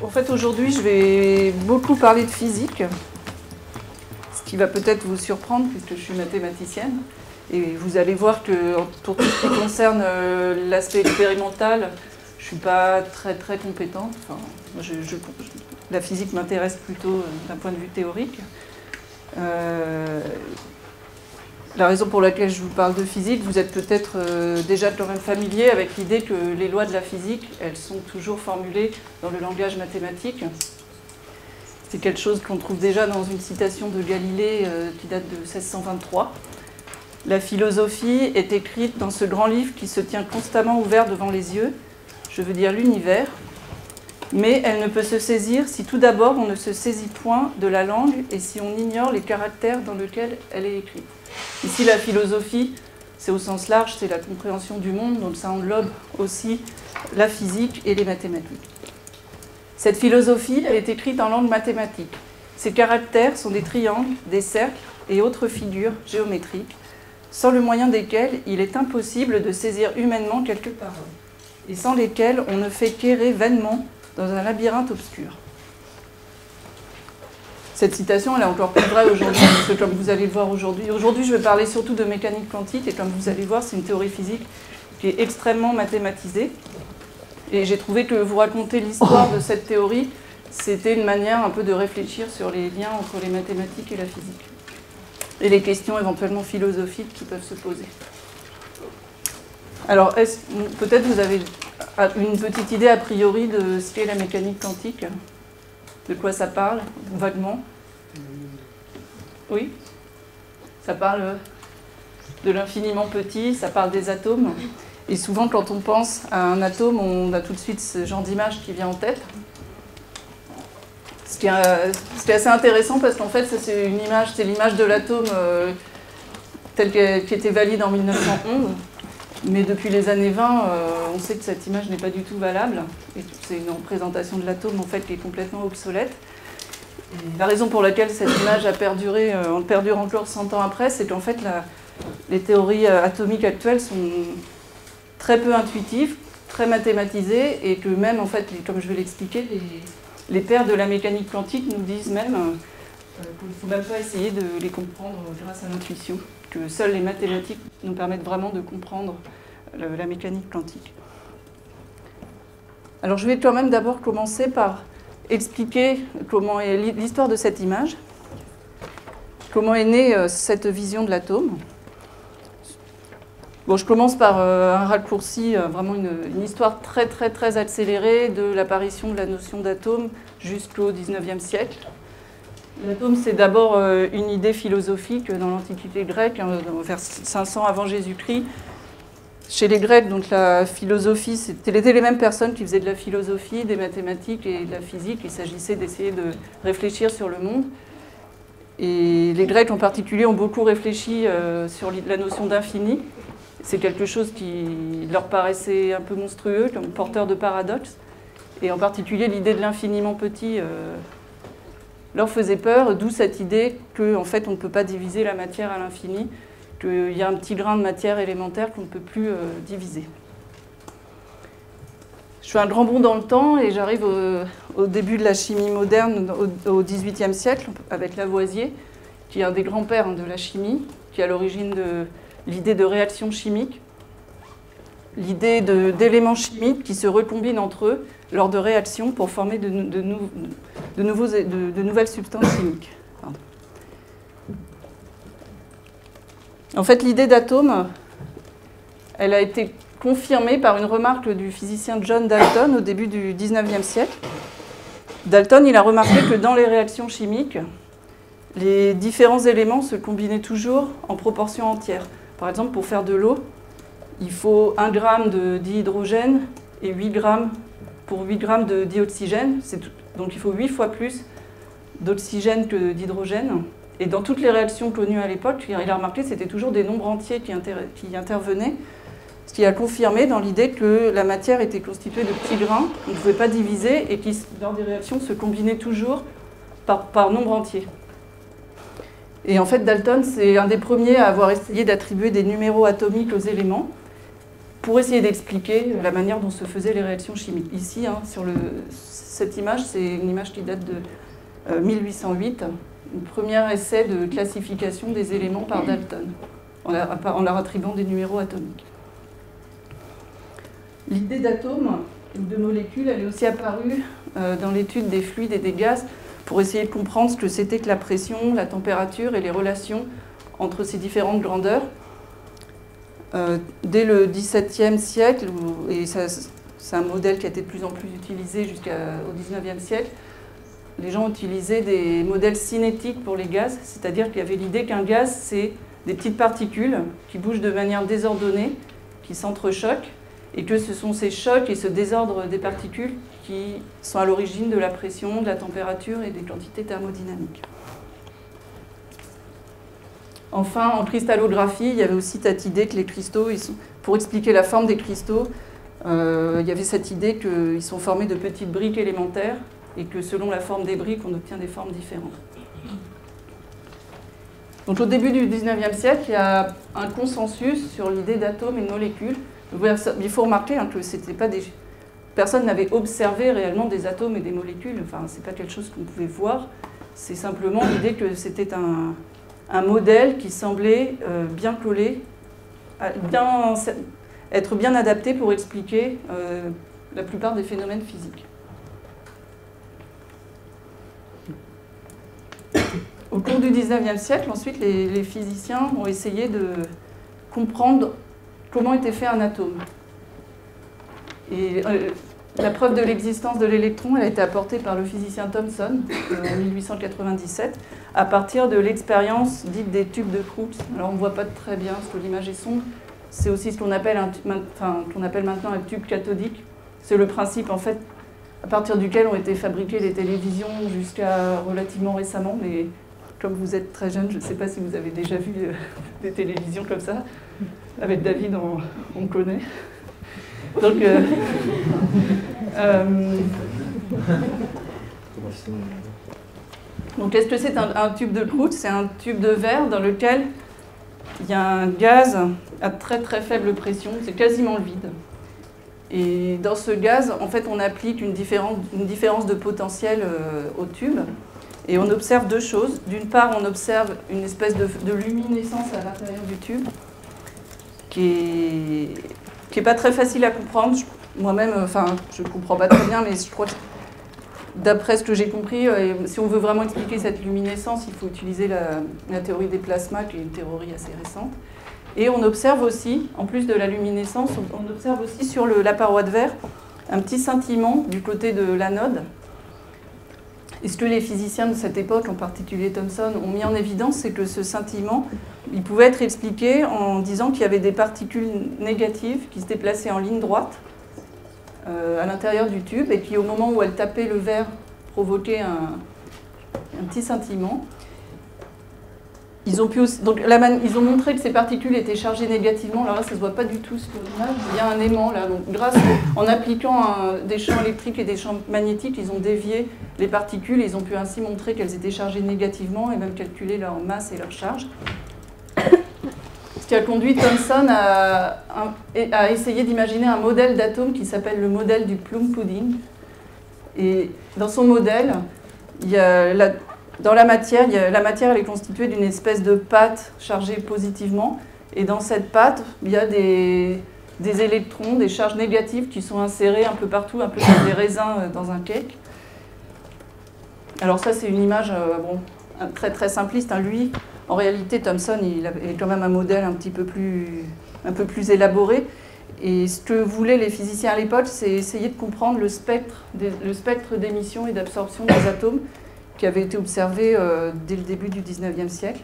En fait, aujourd'hui, je vais beaucoup parler de physique, ce qui va peut-être vous surprendre puisque je suis mathématicienne. Et vous allez voir que pour tout ce qui concerne l'aspect expérimental, je ne suis pas très compétente. Enfin, la physique m'intéresse plutôt d'un point de vue théorique. La raison pour laquelle je vous parle de physique, vous êtes peut-être déjà quand même familier avec l'idée que les lois de la physique, elles sont toujours formulées dans le langage mathématique. C'est quelque chose qu'on trouve déjà dans une citation de Galilée qui date de 1623. La philosophie est écrite dans ce grand livre qui se tient constamment ouvert devant les yeux, je veux dire l'univers, mais elle ne peut se saisir si tout d'abord on ne se saisit point de la langue et si on ignore les caractères dans lesquels elle est écrite. Ici, la philosophie, c'est au sens large, c'est la compréhension du monde, donc ça englobe aussi la physique et les mathématiques. Cette philosophie, elle est écrite en langue mathématique. Ses caractères sont des triangles, des cercles et autres figures géométriques, sans le moyen desquels il est impossible de saisir humainement quelques paroles, et sans lesquels on ne fait qu'errer vainement dans un labyrinthe obscur. Cette citation, elle est encore plus vraie aujourd'hui, parce que comme vous allez le voir aujourd'hui, je vais parler surtout de mécanique quantique, et comme vous allez voir, c'est une théorie physique qui est extrêmement mathématisée. Et j'ai trouvé que vous raconter l'histoire de cette théorie, c'était une manière un peu de réfléchir sur les liens entre les mathématiques et la physique. Et les questions éventuellement philosophiques qui peuvent se poser. Alors, peut-être vous avez une petite idée a priori de ce qu'est la mécanique quantique, de quoi ça parle, vaguement. Oui, ça parle de l'infiniment petit, ça parle des atomes. Et souvent, quand on pense à un atome, on a tout de suite ce genre d'image qui vient en tête. Ce qui est assez intéressant parce qu'en fait, c'est l'image de l'atome telle qui était valide en 1911. Mais depuis les années 20, on sait que cette image n'est pas du tout valable. Et c'est une représentation de l'atome en fait, qui est complètement obsolète. Et la raison pour laquelle cette image a perduré, perdure encore 100 ans après, c'est qu'en fait, les théories atomiques actuelles sont très peu intuitives, très mathématisées, et que même, en fait, comme je vais l'expliquer, les pères de la mécanique quantique nous disent même qu'il ne faut même pas essayer de les comprendre grâce à l'intuition, que seules les mathématiques nous permettent vraiment de comprendre la mécanique quantique. Alors je vais quand même d'abord commencer par expliquer comment est l'histoire de cette image, comment est née cette vision de l'atome. Bon, je commence par un raccourci, vraiment une histoire très accélérée de l'apparition de la notion d'atome jusqu'au XIXe siècle. L'atome, c'est d'abord une idée philosophique dans l'Antiquité grecque, vers 500 avant Jésus-Christ. Chez les Grecs, donc la philosophie, c'était les mêmes personnes qui faisaient de la philosophie, des mathématiques et de la physique. Il s'agissait d'essayer de réfléchir sur le monde. Et les Grecs en particulier ont beaucoup réfléchi sur la notion d'infini. C'est quelque chose qui leur paraissait un peu monstrueux, comme porteur de paradoxes. Et en particulier, l'idée de l'infiniment petit leur faisait peur, d'où cette idée qu'en fait, on ne peut pas diviser la matière à l'infini, qu'il y a un petit grain de matière élémentaire qu'on ne peut plus diviser. Je fais un grand bond dans le temps et j'arrive au début de la chimie moderne, au XVIIIe siècle, avec Lavoisier, qui est un des grands-pères de la chimie, qui est à l'origine de l'idée de réaction chimique, l'idée d'éléments chimiques qui se recombinent entre eux lors de réactions pour former de nouvelles substances chimiques. Pardon. En fait, l'idée d'atome, elle a été confirmée par une remarque du physicien John Dalton au début du XIXe siècle. Dalton, il a remarqué que dans les réactions chimiques, les différents éléments se combinaient toujours en proportion entière. Par exemple, pour faire de l'eau, il faut 1 g de dihydrogène et 8 g pour 8 g de dioxygène. Donc il faut 8 fois plus d'oxygène que d'hydrogène. Et dans toutes les réactions connues à l'époque, il a remarqué que c'était toujours des nombres entiers qui intervenaient, ce qui a confirmé dans l'idée que la matière était constituée de petits grains, qu'on ne pouvait pas diviser et qui, dans des réactions, se combinaient toujours par nombre entier. Et en fait, Dalton, c'est un des premiers à avoir essayé d'attribuer des numéros atomiques aux éléments. pour essayer d'expliquer la manière dont se faisaient les réactions chimiques. Ici, hein, sur cette image, c'est une image qui date de 1808, un premier essai de classification des éléments par Dalton, en leur attribuant des numéros atomiques. L'idée d'atome ou de molécule, elle est aussi apparue dans l'étude des fluides et des gaz pour essayer de comprendre ce que c'était que la pression, la température et les relations entre ces différentes grandeurs. Dès le XVIIe siècle, et c'est un modèle qui a été de plus en plus utilisé jusqu'au XIXe siècle, les gens utilisaient des modèles cinétiques pour les gaz, c'est-à-dire qu'il y avait l'idée qu'un gaz, c'est des petites particules qui bougent de manière désordonnée, qui s'entrechoquent, et que ce sont ces chocs et ce désordre des particules qui sont à l'origine de la pression, de la température et des quantités thermodynamiques. Enfin, en cristallographie, il y avait aussi cette idée que les cristaux, pour expliquer la forme des cristaux, il y avait cette idée qu'ils sont formés de petites briques élémentaires et que selon la forme des briques, on obtient des formes différentes. Donc au début du XIXe siècle, il y a un consensus sur l'idée d'atomes et de molécules. Il faut remarquer que c'était pas des... personne n'avait observé réellement des atomes et des molécules. Enfin, c'est pas quelque chose qu'on pouvait voir. C'est simplement l'idée que c'était un modèle qui semblait bien collé, être bien adapté pour expliquer la plupart des phénomènes physiques. Au cours du XIXe siècle, ensuite, les physiciens ont essayé de comprendre comment était fait un atome. Et la preuve de l'existence de l'électron, elle a été apportée par le physicien Thomson en 1897, à partir de l'expérience dite des tubes de Crookes. Alors on ne voit pas très bien parce que l'image est sombre. C'est aussi ce qu'on appelle, maintenant un tube cathodique. C'est le principe, en fait, à partir duquel ont été fabriquées les télévisions jusqu'à relativement récemment. Mais comme vous êtes très jeune, je ne sais pas si vous avez déjà vu des télévisions comme ça. Avec David, on connaît. Donc qu'est-ce que c'est un tube de Crookes? C'est un tube de verre dans lequel il y a un gaz à très très faible pression, c'est quasiment le vide. Et dans ce gaz, en fait, on applique une différence de potentiel au tube. Et on observe deux choses. D'une part, on observe une espèce de luminescence à l'intérieur du tube qui est pas très facile à comprendre. Moi-même, je ne comprends pas très bien, mais je crois que d'après ce que j'ai compris, si on veut vraiment expliquer cette luminescence, il faut utiliser la théorie des plasmas, qui est une théorie assez récente. Et on observe aussi, en plus de la luminescence, on observe aussi sur la paroi de verre un petit scintillement du côté de l'anode. Et ce que les physiciens de cette époque, en particulier Thomson, ont mis en évidence, c'est que ce scintillement, il pouvait être expliqué en disant qu'il y avait des particules négatives qui se déplaçaient en ligne droite à l'intérieur du tube et qui, au moment où elles tapaient le verre, provoquaient un petit scintillement. Ils ont montré que ces particules étaient chargées négativement. Alors là, ça ne se voit pas du tout sur l'image. Il y a un aimant là. Donc, en appliquant des champs électriques et des champs magnétiques, ils ont dévié les particules. Ils ont pu ainsi montrer qu'elles étaient chargées négativement et même calculer leur masse et leur charge. Ce qui a conduit Thomson à essayer d'imaginer un modèle d'atome qui s'appelle le modèle du plum pudding. Et dans son modèle, il y a dans la matière, elle est constituée d'une espèce de pâte chargée positivement. Et dans cette pâte, il y a des électrons, des charges négatives qui sont insérées un peu partout, un peu comme des raisins dans un cake. Alors ça, c'est une image très très simpliste. Lui, en réalité, Thomson, il avait quand même un modèle un peu plus élaboré. Et ce que voulaient les physiciens à l'époque, c'est essayer de comprendre le spectre d'émission et d'absorption des atomes qui avait été observé dès le début du XIXe siècle.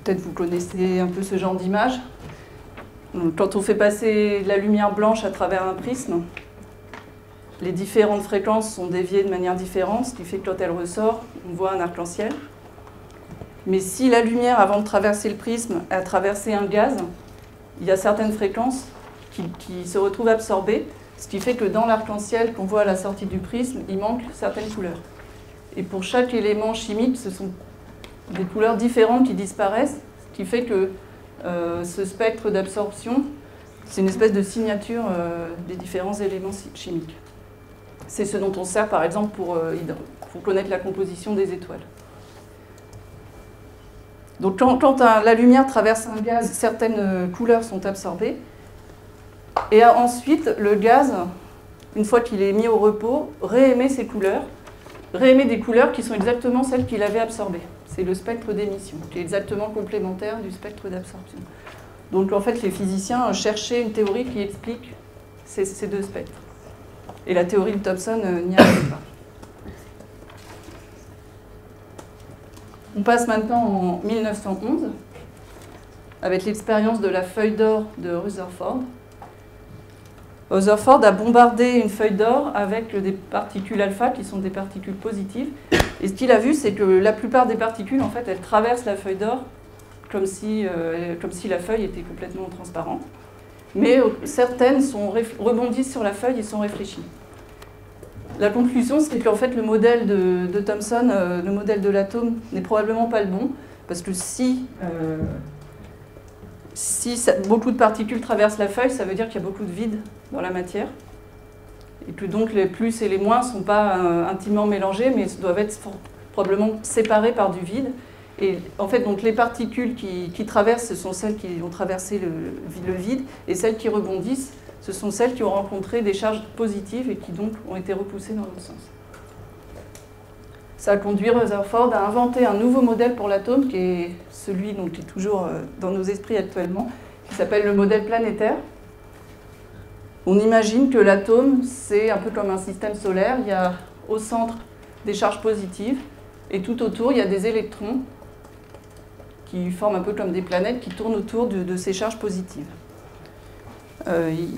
Peut-être vous connaissez un peu ce genre d'image. Quand on fait passer la lumière blanche à travers un prisme, les différentes fréquences sont déviées de manière différente, ce qui fait que quand elle ressort, on voit un arc-en-ciel. Mais si la lumière, avant de traverser le prisme, a traversé un gaz, il y a certaines fréquences qui se retrouvent absorbées, ce qui fait que dans l'arc-en-ciel qu'on voit à la sortie du prisme, il manque certaines couleurs. Et pour chaque élément chimique, ce sont des couleurs différentes qui disparaissent, ce qui fait que ce spectre d'absorption C'est une espèce de signature des différents éléments chimiques. C'est ce dont on sert par exemple pour connaître la composition des étoiles. Donc quand la lumière traverse un gaz, certaines couleurs sont absorbées. Et ensuite, le gaz, une fois qu'il est mis au repos, réémet ces couleurs, réémet des couleurs qui sont exactement celles qu'il avait absorbées. C'est le spectre d'émission, qui est exactement complémentaire du spectre d'absorption. Donc en fait, les physiciens cherchaient une théorie qui explique ces deux spectres. Et la théorie de Thomson n'y arrive pas. On passe maintenant en 1911, avec l'expérience de la feuille d'or de Rutherford. Rutherford a bombardé une feuille d'or avec des particules alpha, qui sont des particules positives. Et ce qu'il a vu, c'est que la plupart des particules, en fait, elles traversent la feuille d'or comme si la feuille était complètement transparente. Mais certaines rebondissent sur la feuille et sont réfléchies. La conclusion, c'est qu'en fait, le modèle de Thomson, le modèle de l'atome, n'est probablement pas le bon, parce que si beaucoup de particules traversent la feuille, ça veut dire qu'il y a beaucoup de vide dans la matière, et que donc les plus et les moins ne sont pas intimement mélangés, mais doivent être probablement séparés par du vide. Et en fait, donc, les particules qui traversent, ce sont celles qui ont traversé le vide, et celles qui rebondissent, ce sont celles qui ont rencontré des charges positives et qui donc ont été repoussées dans l'autre sens. Ça a conduit Rutherford à inventer un nouveau modèle pour l'atome, qui est celui qui est toujours dans nos esprits actuellement, qui s'appelle le modèle planétaire. On imagine que l'atome, c'est un peu comme un système solaire. Il y a au centre des charges positives, et tout autour, il y a des électrons qui forment un peu comme des planètes qui tournent autour de ces charges positives. Il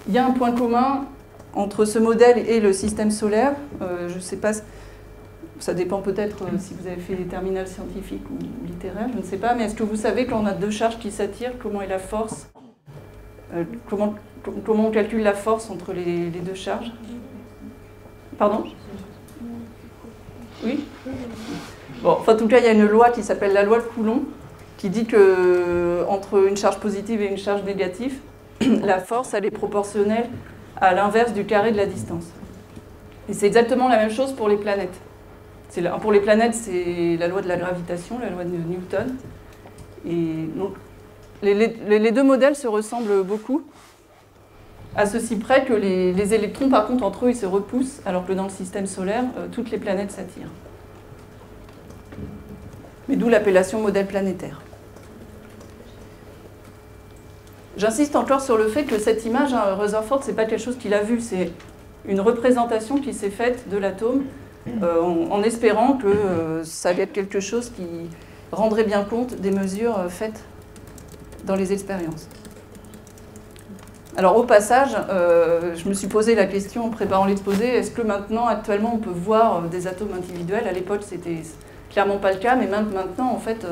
y a un point commun entre ce modèle et le système solaire. Je ne sais pas, ça dépend peut-être si vous avez fait des terminales scientifiques ou littéraires, je ne sais pas, mais est-ce que vous savez quand on a deux charges qui s'attirent, comment est la force, comment on calcule la force entre les deux charges? Pardon? Oui? Bon, enfin, en tout cas, il y a une loi qui s'appelle la loi de Coulomb, qui dit qu'entre une charge positive et une charge négative, la force, elle est proportionnelle à l'inverse du carré de la distance. Et c'est exactement la même chose pour les planètes. Pour les planètes, c'est la loi de la gravitation, la loi de Newton. Et donc, les deux modèles se ressemblent beaucoup, à ceci près que les électrons, par contre, entre eux, ils se repoussent, alors que dans le système solaire, toutes les planètes s'attirent. Mais d'où l'appellation modèle planétaire. J'insiste encore sur le fait que cette image, Rutherford, ce n'est pas quelque chose qu'il a vu, c'est une représentation qui s'est faite de l'atome en espérant que ça allait être quelque chose qui rendrait bien compte des mesures faites dans les expériences. Alors au passage, je me suis posé la question en préparant l'exposé, est-ce que maintenant, actuellement, on peut voir des atomes individuels? À l'époque, c'était clairement pas le cas, mais maintenant, en fait,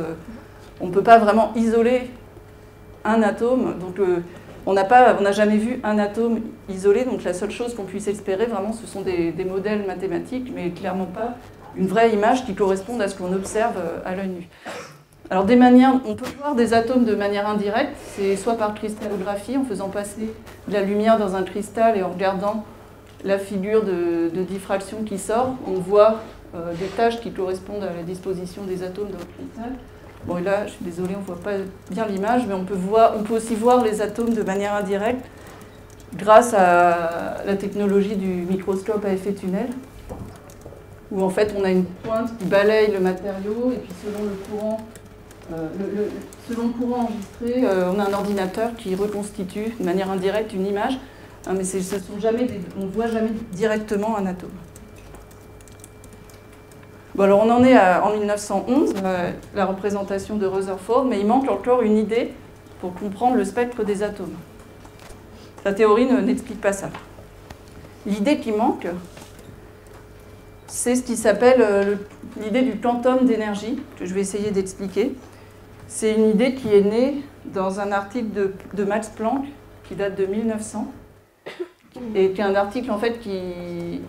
on ne peut pas vraiment isoler un atome. Donc on n'a jamais vu un atome isolé, donc la seule chose qu'on puisse espérer, vraiment, ce sont des modèles mathématiques, mais clairement pas une vraie image qui corresponde à ce qu'on observe à l'œil nu. Alors on peut voir des atomes de manière indirecte, c'est soit par cristallographie, en faisant passer de la lumière dans un cristal et en regardant la figure de diffraction qui sort, on voit des taches qui correspondent à la disposition des atomes dans le cristal. Bon, et là, je suis désolée, on ne voit pas bien l'image, mais on peut aussi voir les atomes de manière indirecte grâce à la technologie du microscope à effet tunnel, où en fait on a une pointe qui balaye le matériau, et puis selon le courant enregistré, on a un ordinateur qui reconstitue de manière indirecte une image, mais on ne voit jamais directement un atome. Bon, alors on en est en 1911, la représentation de Rutherford, mais il manque encore une idée pour comprendre le spectre des atomes. Sa théorie n'explique pas ça. L'idée qui manque, c'est ce qui s'appelle l'idée du quantum d'énergie, que je vais essayer d'expliquer. C'est une idée qui est née dans un article de Max Planck, qui date de 1900, et qui est un article en fait qui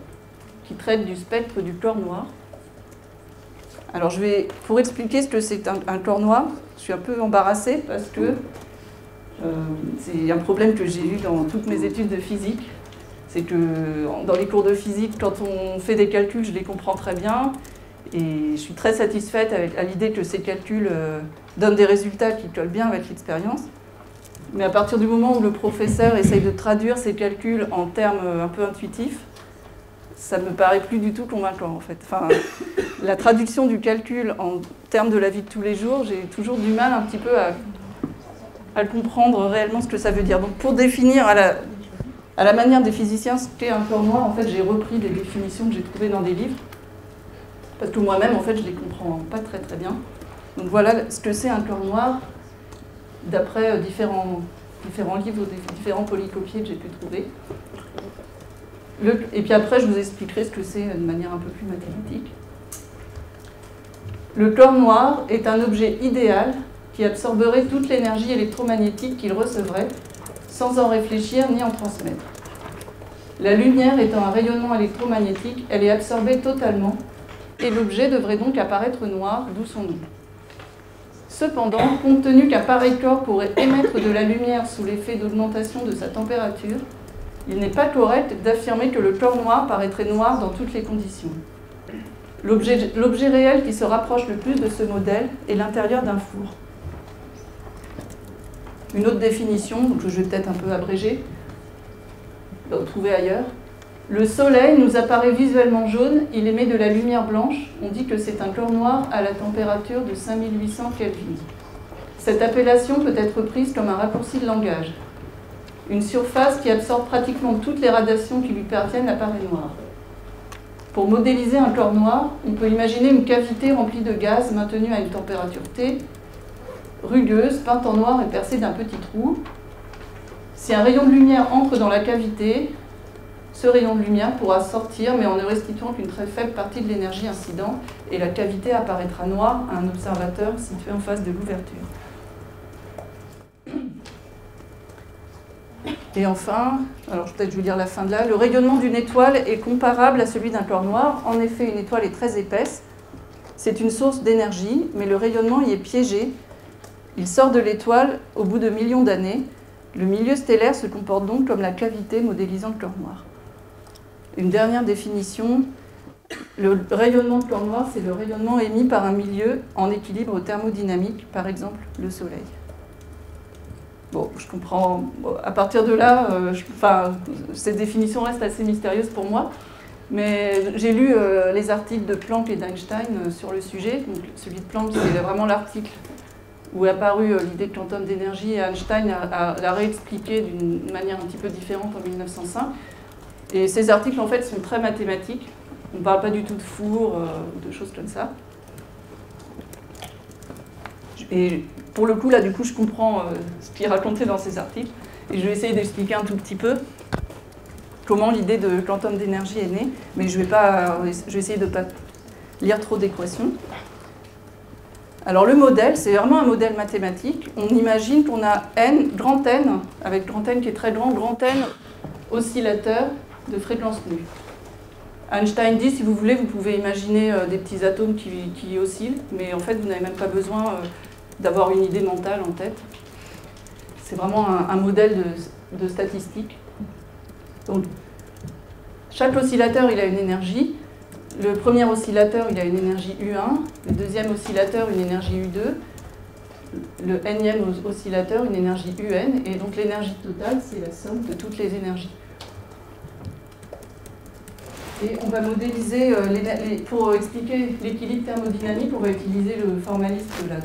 traite du spectre du corps noir. Alors, pour expliquer ce que c'est un corps noir, je suis un peu embarrassée parce que C'est un problème que j'ai eu dans toutes mes études de physique. C'est que dans les cours de physique, quand on fait des calculs, je les comprends très bien. Et je suis très satisfaite à l'idée que ces calculs donnent des résultats qui collent bien avec l'expérience. Mais à partir du moment où le professeur essaye de traduire ces calculs en termes un peu intuitifs, ça ne me paraît plus du tout convaincant en fait. Enfin, la traduction du calcul en termes de la vie de tous les jours, j'ai toujours du mal un petit peu à comprendre réellement ce que ça veut dire. Donc pour définir à la manière des physiciens ce qu'est un corps noir, en fait j'ai repris des définitions que j'ai trouvées dans des livres. Parce que moi-même, en fait, je ne les comprends pas très très bien. Donc voilà ce que c'est un corps noir, d'après différents livres, différents polycopiés que j'ai pu trouver. Et puis après, je vous expliquerai ce que c'est de manière un peu plus mathématique. Le corps noir est un objet idéal qui absorberait toute l'énergie électromagnétique qu'il recevrait, sans en réfléchir ni en transmettre. La lumière étant un rayonnement électromagnétique, elle est absorbée totalement, et l'objet devrait donc apparaître noir, d'où son nom. Cependant, compte tenu qu'un pareil corps pourrait émettre de la lumière sous l'effet d'augmentation de sa température, il n'est pas correct d'affirmer que le corps noir paraîtrait noir dans toutes les conditions. L'objet réel qui se rapproche le plus de ce modèle est l'intérieur d'un four. Une autre définition, que je vais peut-être un peu abréger, trouver ailleurs. Le soleil nous apparaît visuellement jaune, il émet de la lumière blanche. On dit que c'est un corps noir à la température de 5800 Kelvin. Cette appellation peut être prise comme un raccourci de langage. Une surface qui absorbe pratiquement toutes les radiations qui lui parviennent apparaît noire. Pour modéliser un corps noir, on peut imaginer une cavité remplie de gaz maintenue à une température T, rugueuse, peinte en noir et percée d'un petit trou. Si un rayon de lumière entre dans la cavité, ce rayon de lumière pourra sortir, mais en ne restituant qu'une très faible partie de l'énergie incidente, et la cavité apparaîtra noire à un observateur situé en face de l'ouverture. Et enfin, alors peut-être je vais lire la fin de là, le rayonnement d'une étoile est comparable à celui d'un corps noir. En effet, une étoile est très épaisse. C'est une source d'énergie, mais le rayonnement y est piégé. Il sort de l'étoile au bout de millions d'années. Le milieu stellaire se comporte donc comme la cavité modélisant le corps noir. Une dernière définition, le rayonnement de corps noir, c'est le rayonnement émis par un milieu en équilibre thermodynamique, par exemple le Soleil. Bon, je comprends. À partir de là, cette définition reste assez mystérieuse pour moi, mais j'ai lu les articles de Planck et d'Einstein sur le sujet. Donc, celui de Planck, c'est vraiment l'article où est apparue l'idée de quantum d'énergie, et Einstein l'a réexpliqué d'une manière un petit peu différente en 1905. Et ces articles, en fait, sont très mathématiques. On ne parle pas du tout de four, de choses comme ça. Et pour le coup, là, du coup, je comprends ce qui est raconté dans ces articles. Et je vais essayer d'expliquer un tout petit peu comment l'idée de quantum d'énergie est née. Mais je vais essayer de ne pas lire trop d'équations. Alors le modèle, c'est vraiment un modèle mathématique. On imagine qu'on a n, grand N, avec grand N qui est très grand N oscillateurs de fréquence nue. Einstein dit, si vous voulez, vous pouvez imaginer des petits atomes qui oscillent, mais en fait, vous n'avez même pas besoin d'avoir une idée mentale en tête. C'est vraiment un modèle de statistique. Donc, chaque oscillateur, il a une énergie. Le premier oscillateur, il a une énergie U1. Le deuxième oscillateur, une énergie U2. Le nème oscillateur, une énergie UN. Et donc, l'énergie totale, c'est la somme de toutes les énergies. Et on va modéliser, pour expliquer l'équilibre thermodynamique, on va utiliser le formalisme de la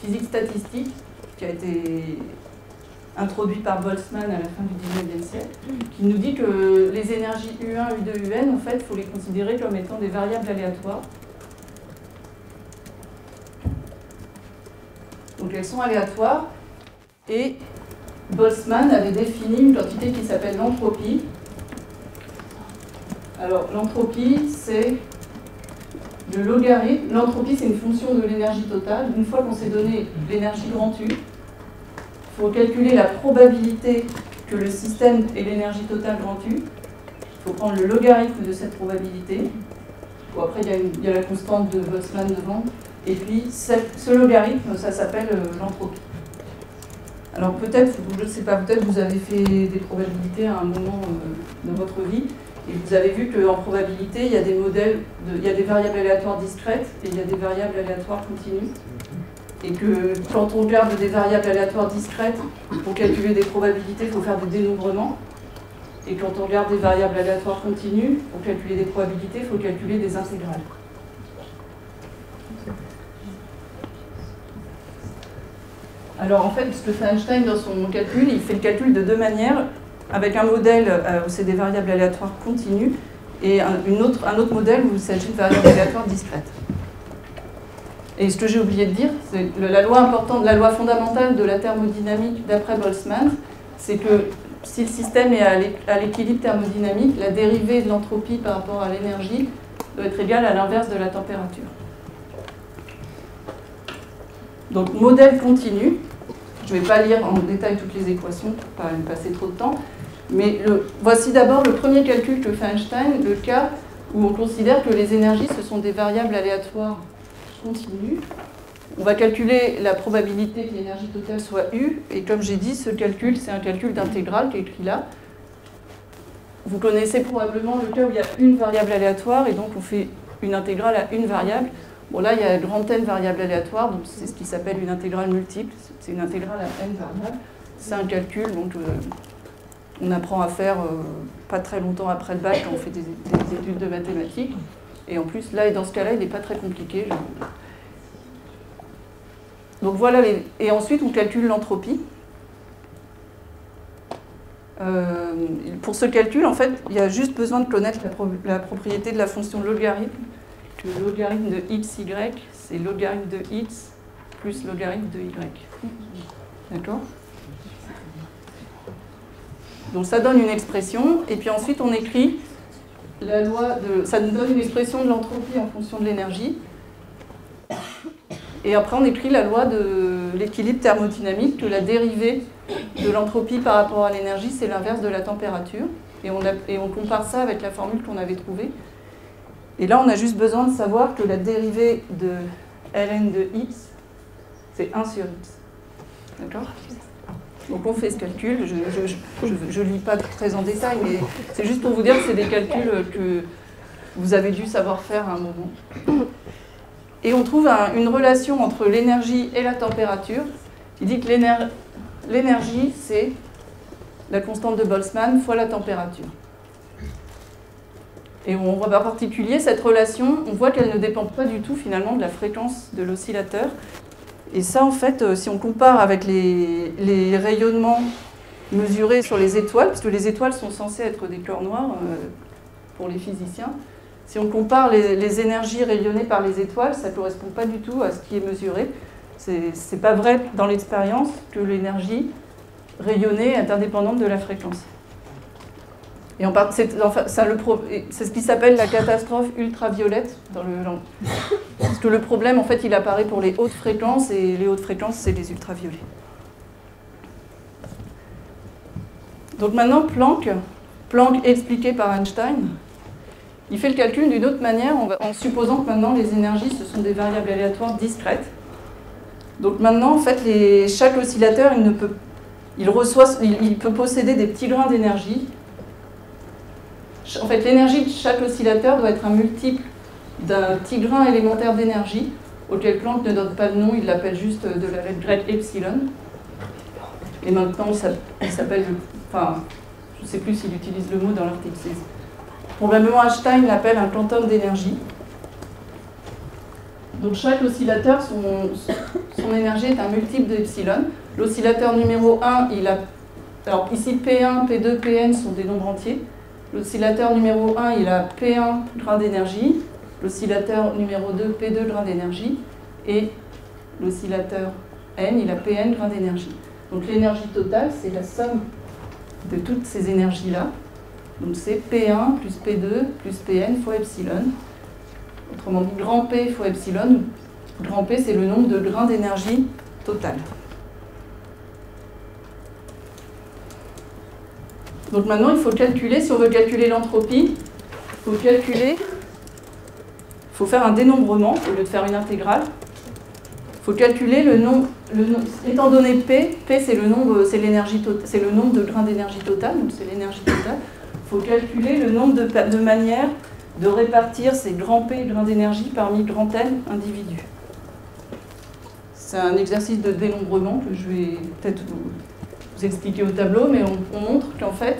physique statistique, qui a été introduit par Boltzmann à la fin du 19e siècle, qui nous dit que les énergies U1, U2, UN, en fait, il faut les considérer comme étant des variables aléatoires. Donc elles sont aléatoires, et Boltzmann avait défini une quantité qui s'appelle l'entropie. Alors, l'entropie, c'est le logarithme. L'entropie, c'est une fonction de l'énergie totale. Une fois qu'on s'est donné l'énergie grand U, il faut calculer la probabilité que le système ait l'énergie totale grand U. Il faut prendre le logarithme de cette probabilité. Bon, après, il y a la constante de Boltzmann devant. Et puis, ce logarithme, ça s'appelle l'entropie. Alors peut-être, je ne sais pas, peut-être vous avez fait des probabilités à un moment de votre vie, et vous avez vu qu'en probabilité, il y a des modèles, il y a des variables aléatoires discrètes et il y a des variables aléatoires continues. Et que quand on regarde des variables aléatoires discrètes, pour calculer des probabilités, il faut faire des dénombrements. Et quand on regarde des variables aléatoires continues, pour calculer des probabilités, il faut calculer des intégrales. Alors en fait, ce que fait Einstein dans son calcul, il fait le calcul de deux manières, avec un modèle où c'est des variables aléatoires continues, et un autre modèle où il s'agit de variables aléatoires discrètes. Et ce que j'ai oublié de dire, c'est la loi importante, la loi fondamentale de la thermodynamique d'après Boltzmann, c'est que si le système est à l'équilibre thermodynamique, la dérivée de l'entropie par rapport à l'énergie doit être égale à l'inverse de la température. Donc modèle continu, je ne vais pas lire en détail toutes les équations pour ne pas y passer trop de temps, mais voici d'abord le premier calcul que fait Einstein, le cas où on considère que les énergies, ce sont des variables aléatoires continues. On va calculer la probabilité que l'énergie totale soit U, et comme j'ai dit, ce calcul, c'est un calcul d'intégrale qui est écrit là. Vous connaissez probablement le cas où il y a une variable aléatoire, et donc on fait une intégrale à une variable. Bon là, il y a une grande n variables aléatoires, donc c'est ce qui s'appelle une intégrale multiple, c'est une intégrale à n variables. C'est un calcul, donc on apprend à faire pas très longtemps après le bac quand on fait des études de mathématiques. Et en plus, là, dans ce cas-là, il n'est pas très compliqué. Donc voilà, et ensuite on calcule l'entropie. Pour ce calcul, en fait, il y a juste besoin de connaître la propriété de la fonction logarithme. Le logarithme de xy, c'est logarithme de x plus logarithme de y. D'accord ? Donc ça donne une expression, et puis ensuite on écrit la loi de... Ça nous donne une expression de l'entropie en fonction de l'énergie. Et après on écrit la loi de l'équilibre thermodynamique, que la dérivée de l'entropie par rapport à l'énergie, c'est l'inverse de la température. Et on compare ça avec la formule qu'on avait trouvée. Et là, on a juste besoin de savoir que la dérivée de ln de x, c'est 1 sur x. D'accord ? Donc on fait ce calcul. Je ne lis pas très en détail, mais c'est juste pour vous dire que c'est des calculs que vous avez dû savoir faire à un moment. Et on trouve une relation entre l'énergie et la température, qui dit que l'énergie, c'est la constante de Boltzmann fois la température. Et on voit en particulier cette relation, on voit qu'elle ne dépend pas du tout finalement de la fréquence de l'oscillateur. Et ça, en fait, si on compare avec les rayonnements mesurés sur les étoiles, parce que les étoiles sont censées être des corps noirs pour les physiciens, si on compare les énergies rayonnées par les étoiles, ça ne correspond pas du tout à ce qui est mesuré. C'est pas vrai dans l'expérience que l'énergie rayonnée est indépendante de la fréquence. Et c'est ce qui s'appelle la catastrophe ultraviolette dans le langage. Parce que le problème, en fait, il apparaît pour les hautes fréquences, et les hautes fréquences, c'est les ultraviolets. Donc maintenant, Planck expliqué par Einstein, il fait le calcul d'une autre manière, en supposant que maintenant les énergies, ce sont des variables aléatoires discrètes. Donc maintenant, en fait, chaque oscillateur, il peut posséder des petits grains d'énergie. En fait, l'énergie de chaque oscillateur doit être un multiple d'un petit grain élémentaire d'énergie, auquel Planck ne donne pas de nom, il l'appelle juste de la lettre grecque epsilon. Et maintenant, il s'appelle... Enfin, je ne sais plus s'il utilise le mot dans l'article 6. Probablement Einstein l'appelle un quantum d'énergie. Donc chaque oscillateur, son énergie est un multiple de epsilon. L'oscillateur numéro 1, il a... Alors ici, P1, P2, Pn sont des nombres entiers. L'oscillateur numéro 1, il a P1 grain d'énergie, l'oscillateur numéro 2, P2 grain d'énergie, et l'oscillateur N, il a Pn grain d'énergie. Donc l'énergie totale, c'est la somme de toutes ces énergies-là. Donc c'est P1 plus P2 plus Pn fois epsilon. Autrement dit, grand P fois epsilon. Grand P, c'est le nombre de grains d'énergie totale. Donc maintenant, il faut calculer, si on veut calculer l'entropie, il faut faire un dénombrement au lieu de faire une intégrale. Il faut calculer le nombre, étant donné P c'est le nombre, c'est l'énergie c'est le nombre de grains d'énergie totale, donc c'est l'énergie totale. Il faut calculer le nombre de manières de répartir ces grands P grains d'énergie parmi grand N individus. C'est un exercice de dénombrement que je vais peut-être vous expliquer au tableau, mais on montre qu'en fait,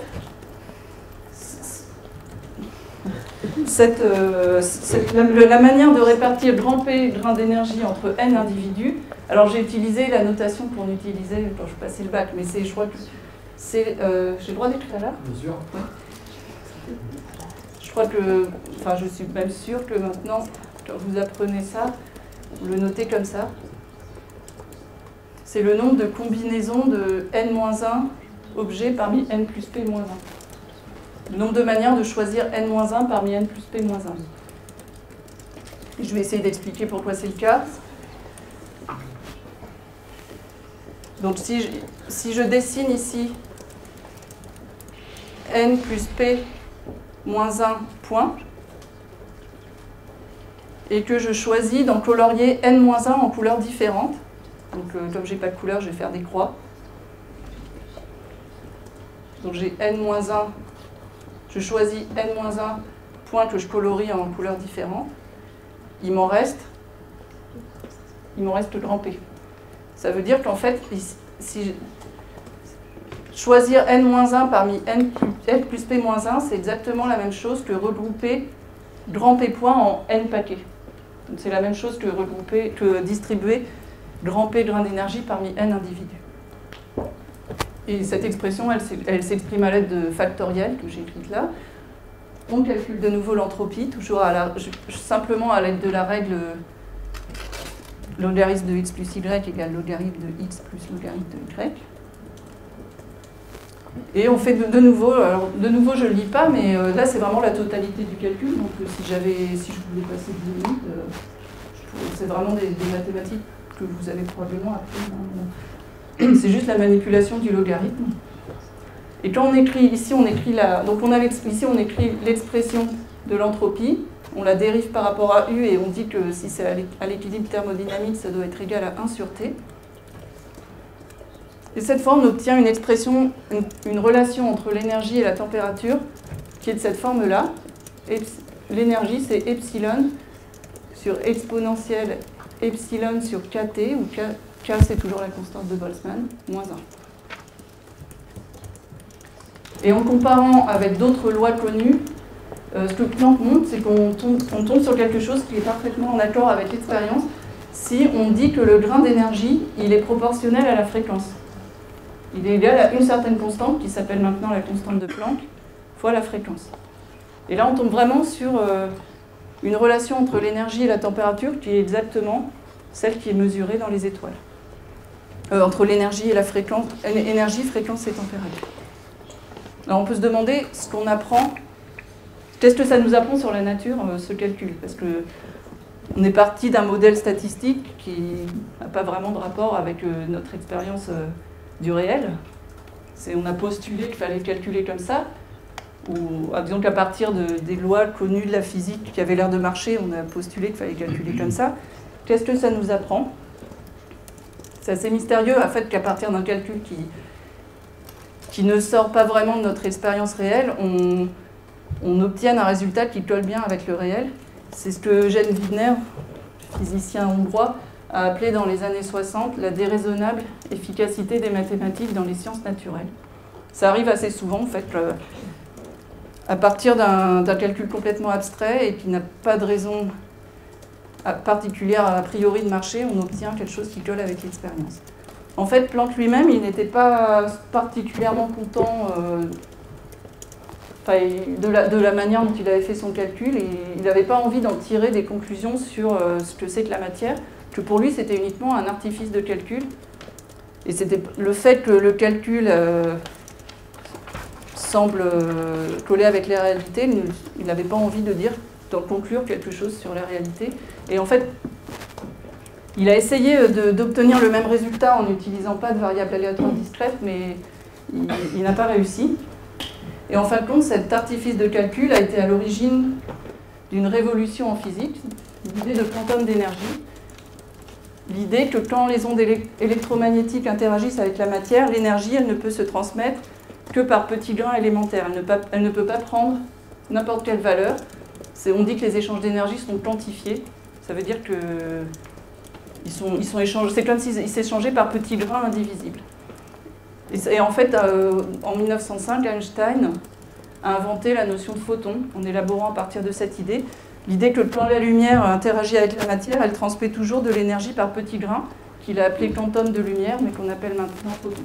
la manière de répartir grand P grains d'énergie entre N individus, alors j'ai utilisé la notation qu'on utilisait quand je passais le bac, mais je crois que c'est... j'ai le droit d'être tout à l'heure ? Bien sûr. Ouais. Je crois que, enfin je suis même sûre que maintenant, quand vous apprenez ça, vous le notez comme ça. C'est le nombre de combinaisons de N-1 objets parmi N plus P-1. Le nombre de manières de choisir N-1 parmi N plus P-1. Je vais essayer d'expliquer pourquoi c'est le cas. Donc si je dessine ici N plus P-1 point, et que je choisis d'en colorier N-1 en couleurs différentes, donc comme j'ai pas de couleur, je vais faire des croix. Donc j'ai N-1, je choisis N-1 point que je colorie en couleurs différentes. Il m'en reste le grand P. Ça veut dire qu'en fait, si choisir N-1 parmi N plus P-1, c'est exactement la même chose que regrouper grand P point en N paquets. C'est la même chose que distribuer grand P grains d'énergie parmi N individus. Et cette expression, elle s'exprime à l'aide de factoriel que j'ai écrite là. On calcule de nouveau l'entropie, toujours simplement à l'aide de la règle logarithme de x plus y égale logarithme de x plus logarithme de y. Et on fait de nouveau, alors de nouveau je ne le lis pas, mais là c'est vraiment la totalité du calcul, donc si je voulais passer 10 minutes, c'est vraiment des mathématiques que vous avez probablement appris. C'est juste la manipulation du logarithme. Et quand on écrit, ici on écrit ici on écrit l'expression de l'entropie, on la dérive par rapport à U et on dit que si c'est à l'équilibre thermodynamique, ça doit être égal à 1 sur T. Et cette fois, on obtient une expression, une relation entre l'énergie et la température qui est de cette forme-là. L'énergie, c'est epsilon sur exponentielle epsilon sur kT, où K c'est toujours la constante de Boltzmann, moins 1. Et en comparant avec d'autres lois connues, ce que Planck montre, c'est qu'on tombe sur quelque chose qui est parfaitement en accord avec l'expérience si on dit que le grain d'énergie, il est proportionnel à la fréquence. Il est égal à une certaine constante, qui s'appelle maintenant la constante de Planck, fois la fréquence. Et là, on tombe vraiment sur une relation entre l'énergie et la température qui est exactement celle qui est mesurée dans les étoiles. Entre l'énergie et la fréquence, énergie, fréquence et température. Alors on peut se demander ce qu'on apprend, qu'est-ce que ça nous apprend sur la nature, ce calcul, parce que on est parti d'un modèle statistique qui n'a pas vraiment de rapport avec notre expérience du réel. On a postulé qu'il fallait calculer comme ça, ou disons qu'à partir des lois connues de la physique qui avaient l'air de marcher, on a postulé qu'il fallait calculer comme ça. Qu'est-ce que ça nous apprend? C'est assez mystérieux, en fait, qu'à partir d'un calcul qui ne sort pas vraiment de notre expérience réelle, on obtienne un résultat qui colle bien avec le réel. C'est ce que Jens Widner, physicien hongrois, a appelé dans les années 60 la déraisonnable efficacité des mathématiques dans les sciences naturelles. Ça arrive assez souvent, en fait, à partir d'un calcul complètement abstrait et qui n'a pas de raison particulière a priori de marcher, on obtient quelque chose qui colle avec l'expérience. En fait, Planck lui-même, il n'était pas particulièrement content de la manière dont il avait fait son calcul, et il n'avait pas envie d'en tirer des conclusions sur ce que c'est que la matière, que pour lui c'était uniquement un artifice de calcul, et c'était le fait que le calcul semble coller avec les réalités, il n'avait pas envie d'en conclure quelque chose sur la réalité, et en fait il a essayé d'obtenir le même résultat en n'utilisant pas de variable aléatoire discrète, mais il n'a pas réussi. Et en fin de compte, cet artifice de calcul a été à l'origine d'une révolution en physique, l'idée de quantum d'énergie. l'idée que quand les ondes électromagnétiques interagissent avec la matière, l'énergie, elle ne peut se transmettre que par petits grains élémentaires. Elle ne peut pas prendre n'importe quelle valeur. On dit que les échanges d'énergie sont quantifiés. Ça veut dire qu'ils sont échangés. C'est comme s'ils s'échangeaient par petits grains indivisibles. Et en fait, en 1905, Einstein a inventé la notion de photon en élaborant à partir de cette idée. L'idée que quand la lumière interagit avec la matière, elle transmet toujours de l'énergie par petits grains, qu'il a appelé quantum de lumière, mais qu'on appelle maintenant photon.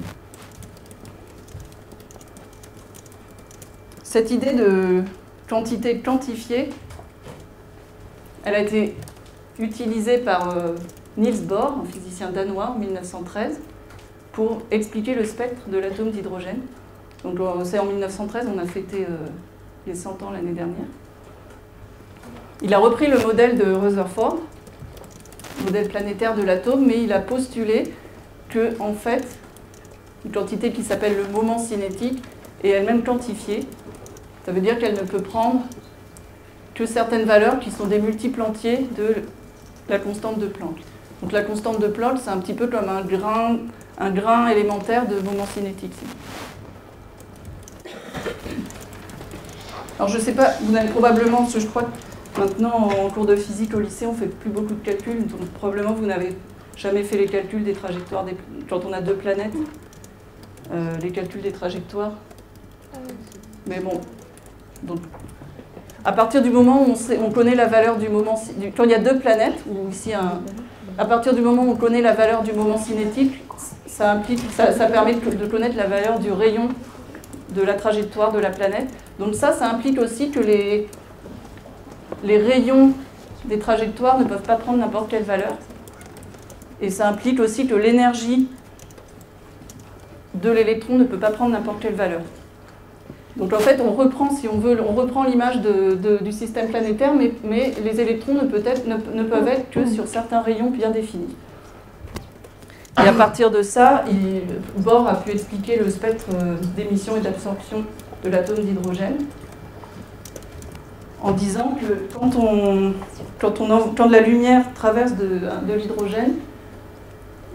Cette idée de quantité quantifiée, elle a été utilisée par Niels Bohr, un physicien danois, en 1913, pour expliquer le spectre de l'atome d'hydrogène. Donc c'est en 1913, on a fêté les 100 ans l'année dernière. Il a repris le modèle de Rutherford, le modèle planétaire de l'atome, mais il a postulé que, en fait, une quantité qui s'appelle le moment cinétique est elle-même quantifiée. Ça veut dire qu'elle ne peut prendre que certaines valeurs qui sont des multiples entiers de la constante de Planck. Donc la constante de Planck, c'est un petit peu comme un grain élémentaire de moment cinétique. Alors je ne sais pas, vous avez probablement, parce que je crois que maintenant en cours de physique au lycée, on ne fait plus beaucoup de calculs, donc probablement vous n'avez jamais fait les calculs des trajectoires, quand on a deux planètes, les calculs des trajectoires. Mais bon, donc, à partir du moment où on connaît la valeur du moment, quand il y a deux planètes, ou ici à partir du moment où on connaît la valeur du moment cinétique, ça permet de connaître la valeur du rayon de la trajectoire de la planète. Donc ça implique aussi que les rayons des trajectoires ne peuvent pas prendre n'importe quelle valeur. Et ça implique aussi que l'énergie de l'électron ne peut pas prendre n'importe quelle valeur. Donc en fait, on reprend, si on veut, on reprend l'image du système planétaire, mais les électrons ne peuvent être que sur certains rayons bien définis. Et à partir de ça, Bohr a pu expliquer le spectre d'émission et d'absorption de l'atome d'hydrogène en disant que quand la lumière traverse de l'hydrogène,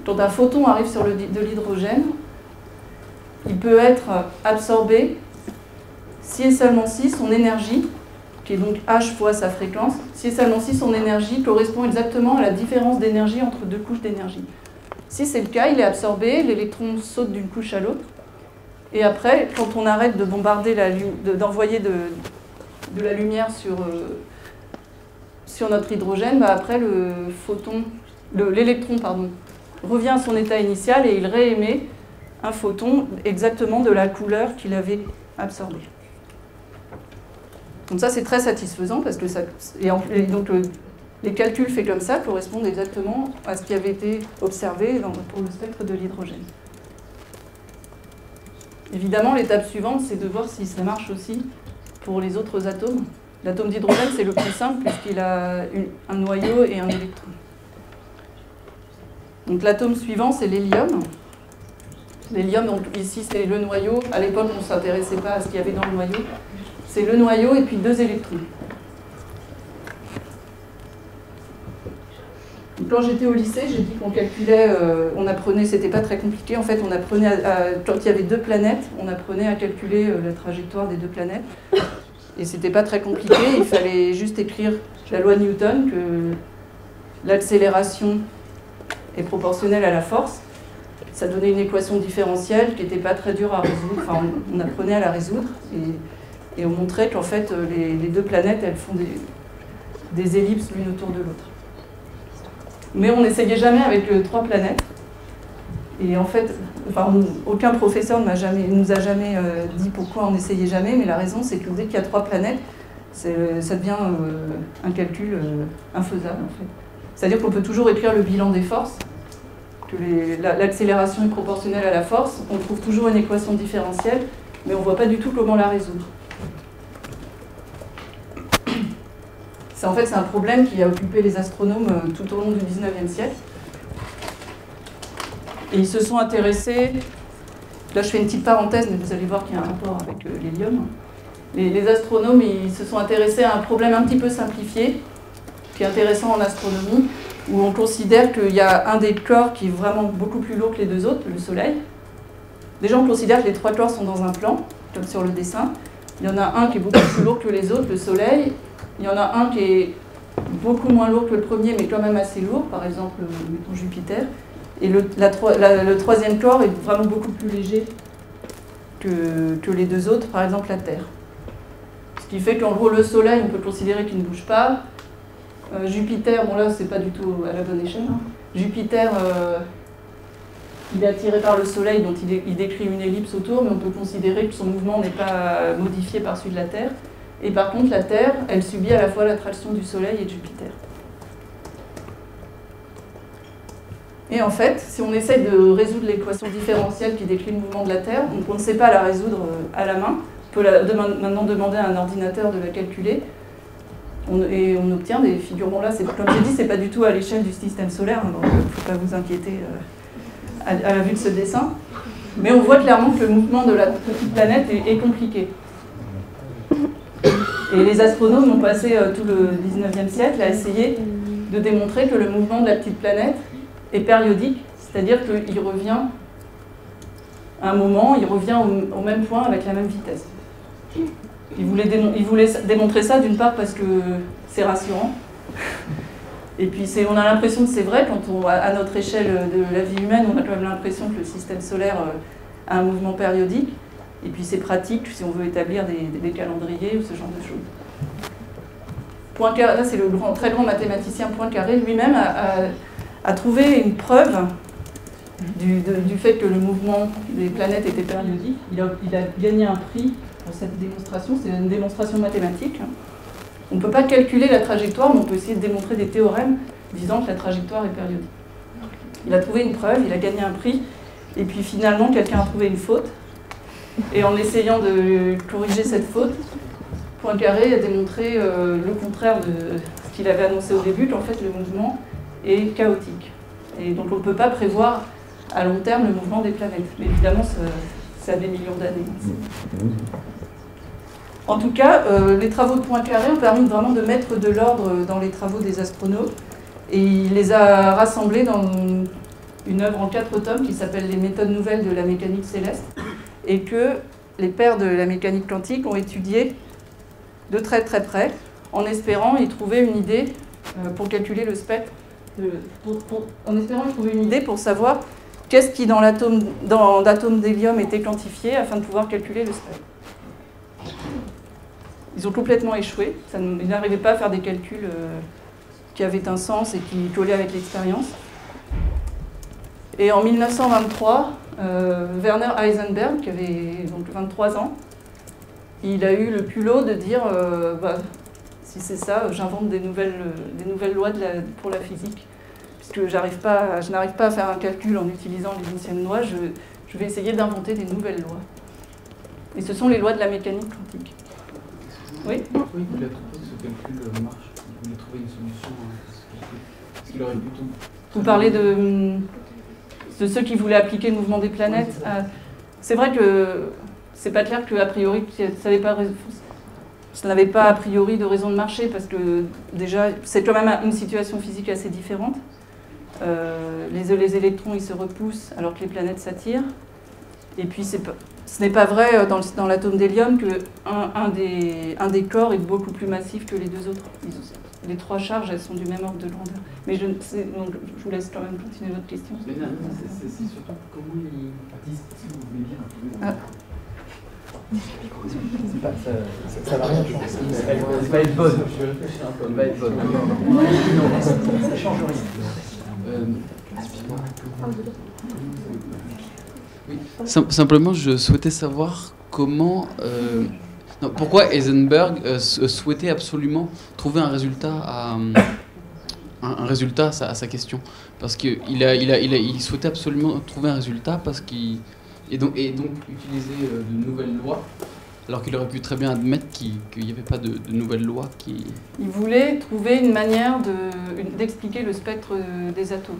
quand un photon arrive sur de l'hydrogène, il peut être absorbé si et seulement si son énergie, qui est donc h fois sa fréquence, si et seulement si son énergie correspond exactement à la différence d'énergie entre deux couches d'énergie. Si c'est le cas, il est absorbé, l'électron saute d'une couche à l'autre, et après, quand on arrête de bombarder, d'envoyer de la lumière sur notre hydrogène, après l'électron revient à son état initial et il réémet un photon exactement de la couleur qu'il avait absorbé. Donc ça, c'est très satisfaisant parce que les calculs faits comme ça correspondent exactement à ce qui avait été observé pour le spectre de l'hydrogène. Évidemment, l'étape suivante, c'est de voir si ça marche aussi pour les autres atomes. L'atome d'hydrogène, c'est le plus simple puisqu'il a un noyau et un électron. Donc l'atome suivant, c'est l'hélium. L'hélium, donc ici, c'est le noyau. À l'époque, on ne s'intéressait pas à ce qu'il y avait dans le noyau. C'est le noyau et puis deux électrons. Quand j'étais au lycée, j'ai dit qu'on calculait, on apprenait, c'était pas très compliqué, en fait, on apprenait, quand il y avait deux planètes, on apprenait à calculer la trajectoire des deux planètes. Et c'était pas très compliqué, il fallait juste écrire la loi de Newton, que l'accélération est proportionnelle à la force. Ça donnait une équation différentielle qui n'était pas très dure à résoudre, enfin, on apprenait à la résoudre, et on montrait qu'en fait, les deux planètes, elles font des ellipses l'une autour de l'autre. Mais on n'essayait jamais avec trois planètes. Et en fait, aucun professeur ne nous a jamais dit pourquoi on n'essayait jamais, mais la raison, c'est que dès qu'il y a trois planètes, ça devient un calcul infaisable, en fait. C'est-à-dire qu'on peut toujours écrire le bilan des forces, que l'accélération est proportionnelle à la force, on trouve toujours une équation différentielle, mais on ne voit pas du tout comment la résoudre. En fait, c'est un problème qui a occupé les astronomes tout au long du XIXe siècle. Et ils se sont intéressés, là je fais une petite parenthèse, mais vous allez voir qu'il y a un rapport avec l'hélium. Les astronomes, ils se sont intéressés à un problème un petit peu simplifié, qui est intéressant en astronomie, où on considère qu'il y a un des corps qui est vraiment beaucoup plus lourd que les deux autres, le Soleil. Déjà, on considère que les 3 corps sont dans un plan, comme sur le dessin. Il y en a un qui est beaucoup plus lourd que les autres, le Soleil. Il y en a un qui est beaucoup moins lourd que le premier, mais quand même assez lourd, par exemple, mettons Jupiter. Et le 3e corps est vraiment beaucoup plus léger que les deux autres, par exemple la Terre. Ce qui fait qu'en gros, le Soleil, on peut considérer qu'il ne bouge pas. Jupiter, bon là, c'est pas du tout à la bonne échelle. Hein. Jupiter, il est attiré par le Soleil, donc il décrit une ellipse autour, mais on peut considérer que son mouvement n'est pas modifié par celui de la Terre. Et par contre, la Terre, elle subit à la fois l'attraction du Soleil et de Jupiter. Et en fait, si on essaye de résoudre l'équation différentielle qui décrit le mouvement de la Terre, donc on ne sait pas la résoudre à la main, on peut maintenant demander à un ordinateur de la calculer, et on obtient des figures. Bon là, comme j'ai dit, c'est pas du tout à l'échelle du système solaire, hein, donc il ne faut pas vous inquiéter à la vue de ce dessin. Mais on voit clairement que le mouvement de la petite planète est compliqué. Et les astronomes ont passé tout le 19e siècle à essayer de démontrer que le mouvement de la petite planète est périodique, c'est-à-dire qu'il revient à un moment, il revient au même point avec la même vitesse. Ils voulaient démontrer ça d'une part parce que c'est rassurant, et puis on a l'impression que c'est vrai, quand à notre échelle de la vie humaine, on a quand même l'impression que le système solaire a un mouvement périodique, et puis c'est pratique si on veut établir des calendriers ou ce genre de choses. Poincaré, là c'est le très grand mathématicien Poincaré, lui-même a trouvé une preuve du fait que le mouvement des planètes était périodique. Il a gagné un prix pour cette démonstration, c'est une démonstration mathématique. On ne peut pas calculer la trajectoire, mais on peut essayer de démontrer des théorèmes disant que la trajectoire est périodique. Il a trouvé une preuve, il a gagné un prix, et puis finalement quelqu'un a trouvé une faute. Et en essayant de corriger cette faute, Poincaré a démontré le contraire de ce qu'il avait annoncé au début, qu'en fait le mouvement est chaotique. Et donc on ne peut pas prévoir à long terme le mouvement des planètes. Mais évidemment, ça a des millions d'années. En tout cas, les travaux de Poincaré ont permis vraiment de mettre de l'ordre dans les travaux des astronomes. Et il les a rassemblés dans une œuvre en 4 tomes qui s'appelle « Les méthodes nouvelles de la mécanique céleste » et que les pères de la mécanique quantique ont étudié de très très près en espérant y trouver une idée pour calculer le spectre. En espérant y trouver une idée pour savoir qu'est-ce qui dans l'atome d'hélium était quantifié afin de pouvoir calculer le spectre. Ils ont complètement échoué, ils n'arrivaient pas à faire des calculs qui avaient un sens et qui collaient avec l'expérience. Et en 1923, Werner Heisenberg, qui avait donc 23 ans, il a eu le culot de dire si c'est ça, j'invente des nouvelles lois pour la physique. Puisque je n'arrive pas à faire un calcul en utilisant les anciennes lois, je vais essayer d'inventer des nouvelles lois. Et ce sont les lois de la mécanique quantique. Oui ? Pourquoi il voulait trouver que ce calcul marche? Il voulait trouver une solution. Parce qu'il aurait plutôt... Vous parlez de ceux qui voulaient appliquer le mouvement des planètes. Oui, c'est vrai que c'est pas clair qu'a priori, ça n'avait pas a priori de raison de marcher, parce que déjà, c'est quand même une situation physique assez différente. Les électrons, ils se repoussent alors que les planètes s'attirent. Et puis, ce n'est pas vrai dans l'atome d'hélium qu'un des corps est beaucoup plus massif que les deux autres. Les 3 charges, elles sont du même ordre de grandeur. Mais donc, je vous laisse quand même continuer votre question. C'est surtout comment ils disent ce que vous voulez dire. Ça va rien changer. Ça va être bonne. Je vais réfléchir un peu. Ça va être bonne. Non, ça change rien. Oui. Simplement, je souhaitais savoir comment... pourquoi Heisenberg souhaitait absolument trouver un résultat à sa question. Parce qu'il souhaitait absolument trouver un résultat et donc utiliser de nouvelles lois, alors qu'il aurait pu très bien admettre qu'il n'y avait pas de nouvelles lois qui... Il voulait trouver une manière d'expliquer le spectre des atomes.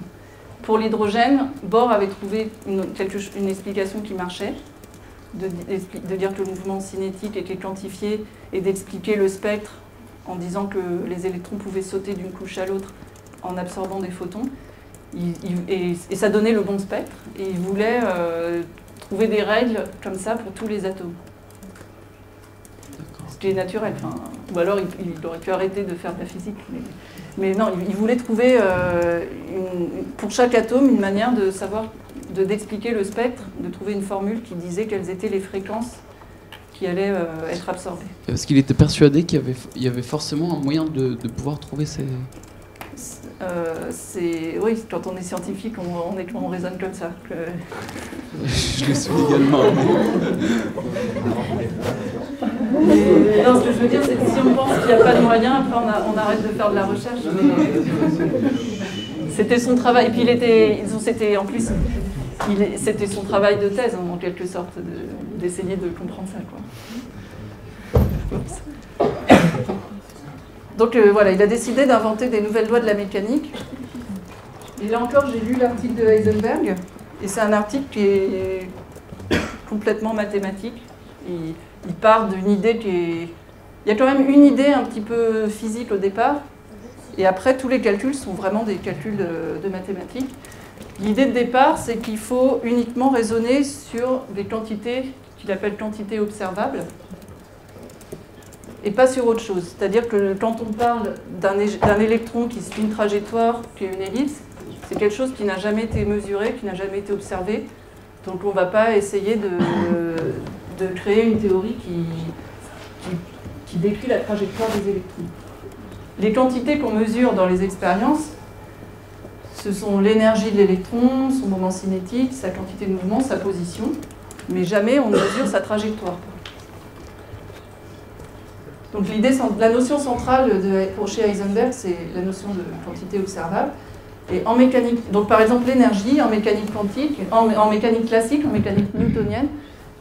Pour l'hydrogène, Bohr avait trouvé une explication qui marchait, de dire que le mouvement cinétique était quantifié et d'expliquer le spectre en disant que les électrons pouvaient sauter d'une couche à l'autre en absorbant des photons. Et ça donnait le bon spectre. Et il voulait trouver des règles comme ça pour tous les atomes. Ce qui est naturel. Enfin, ou alors il aurait pu arrêter de faire de la physique. Mais non, il voulait trouver pour chaque atome une manière de savoir, d'expliquer le spectre, de trouver une formule qui disait quelles étaient les fréquences qui allaient être absorbées. Parce qu'il était persuadé qu'il y avait forcément un moyen de pouvoir trouver ces... Oui, quand on est scientifique, on raisonne comme ça. Je le suis également. Non, ce que je veux dire, c'est que si on pense qu'il n'y a pas de moyen, après on arrête de faire de la recherche. C'était son travail. Et puis c'était en plus, c'était son travail de thèse, en quelque sorte, d'essayer de comprendre ça, quoi. Donc voilà, il a décidé d'inventer des nouvelles lois de la mécanique. Et là encore, j'ai lu l'article de Heisenberg, et c'est un article qui est complètement mathématique. Il part d'une idée qui est... Il y a quand même une idée un petit peu physique au départ, et après tous les calculs sont vraiment des calculs de mathématiques. L'idée de départ, c'est qu'il faut uniquement raisonner sur des quantités qu'il appelle quantités observables, et pas sur autre chose. C'est-à-dire que quand on parle d'un électron qui suit une trajectoire, qui est une ellipse, c'est quelque chose qui n'a jamais été mesuré, qui n'a jamais été observé. Donc on ne va pas essayer de créer une théorie qui décrit la trajectoire des électrons. Les quantités qu'on mesure dans les expériences, ce sont l'énergie de l'électron, son moment cinétique, sa quantité de mouvement, sa position, mais jamais on mesure sa trajectoire. Donc la notion centrale pour chez Heisenberg, c'est la notion de quantité observable. Et en mécanique, donc par exemple l'énergie, en mécanique quantique, en mécanique classique, en mécanique newtonienne,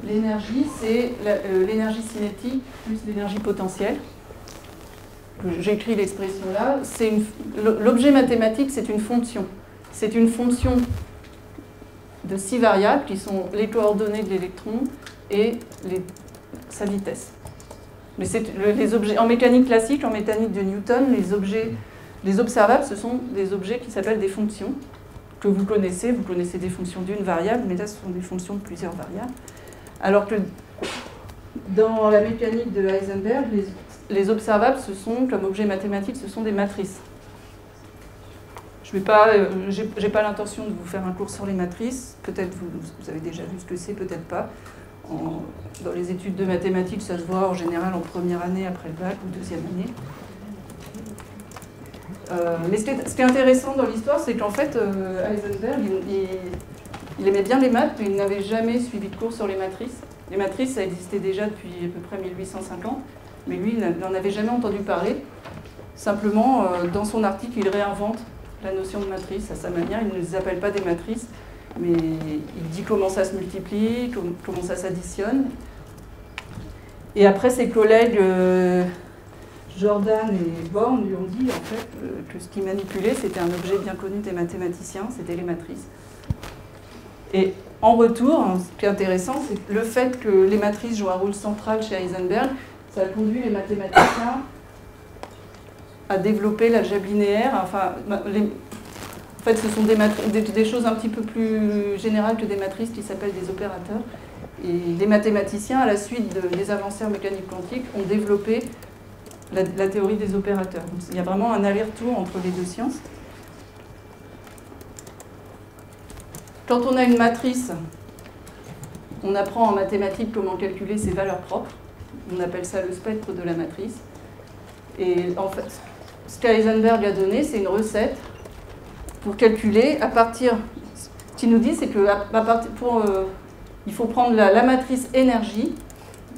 l'énergie c'est l'énergie cinétique plus l'énergie potentielle. J'écris l'expression là. L'objet mathématique, c'est une fonction. C'est une fonction de 6 variables qui sont les coordonnées de l'électron et sa vitesse. Mais les objets, en mécanique classique, en mécanique de Newton, les observables, ce sont des objets qui s'appellent des fonctions, que vous connaissez des fonctions d'une variable, mais là ce sont des fonctions de plusieurs variables. Alors que dans la mécanique de Heisenberg, les observables, comme objet mathématique, ce sont des matrices. Je n'ai pas l'intention de vous faire un cours sur les matrices, peut-être vous avez déjà vu ce que c'est, peut-être pas. Dans les études de mathématiques, ça se voit en général en première année après le bac ou deuxième année. Mais ce qui est intéressant dans l'histoire, c'est qu'en fait, Heisenberg, il aimait bien les maths, mais il n'avait jamais suivi de cours sur les matrices. Les matrices, ça existait déjà depuis à peu près 1850, mais lui, il n'en avait jamais entendu parler. Simplement, dans son article, il réinvente la notion de matrice à sa manière. Il ne les appelle pas des matrices, mais il dit comment ça se multiplie, comment ça s'additionne. Et après, ses collègues Jordan et Born lui ont dit en fait que ce qu'il manipulait, c'était un objet bien connu des mathématiciens, c'était les matrices. Et en retour, ce qui est intéressant, c'est le fait que les matrices jouent un rôle central chez Heisenberg, ça a conduit les mathématiciens à développer l'algèbre linéaire. Enfin, en fait, ce sont des choses un petit peu plus générales que des matrices qui s'appellent des opérateurs. Et les mathématiciens, à la suite des avancées en mécanique quantique, ont développé la théorie des opérateurs. Donc, il y a vraiment un aller-retour entre les deux sciences. Quand on a une matrice, on apprend en mathématiques comment calculer ses valeurs propres. On appelle ça le spectre de la matrice. Et en fait, ce qu'Heisenberg a donné, c'est une recette pour calculer à partir... Ce qu'il nous dit, c'est que il faut prendre la matrice énergie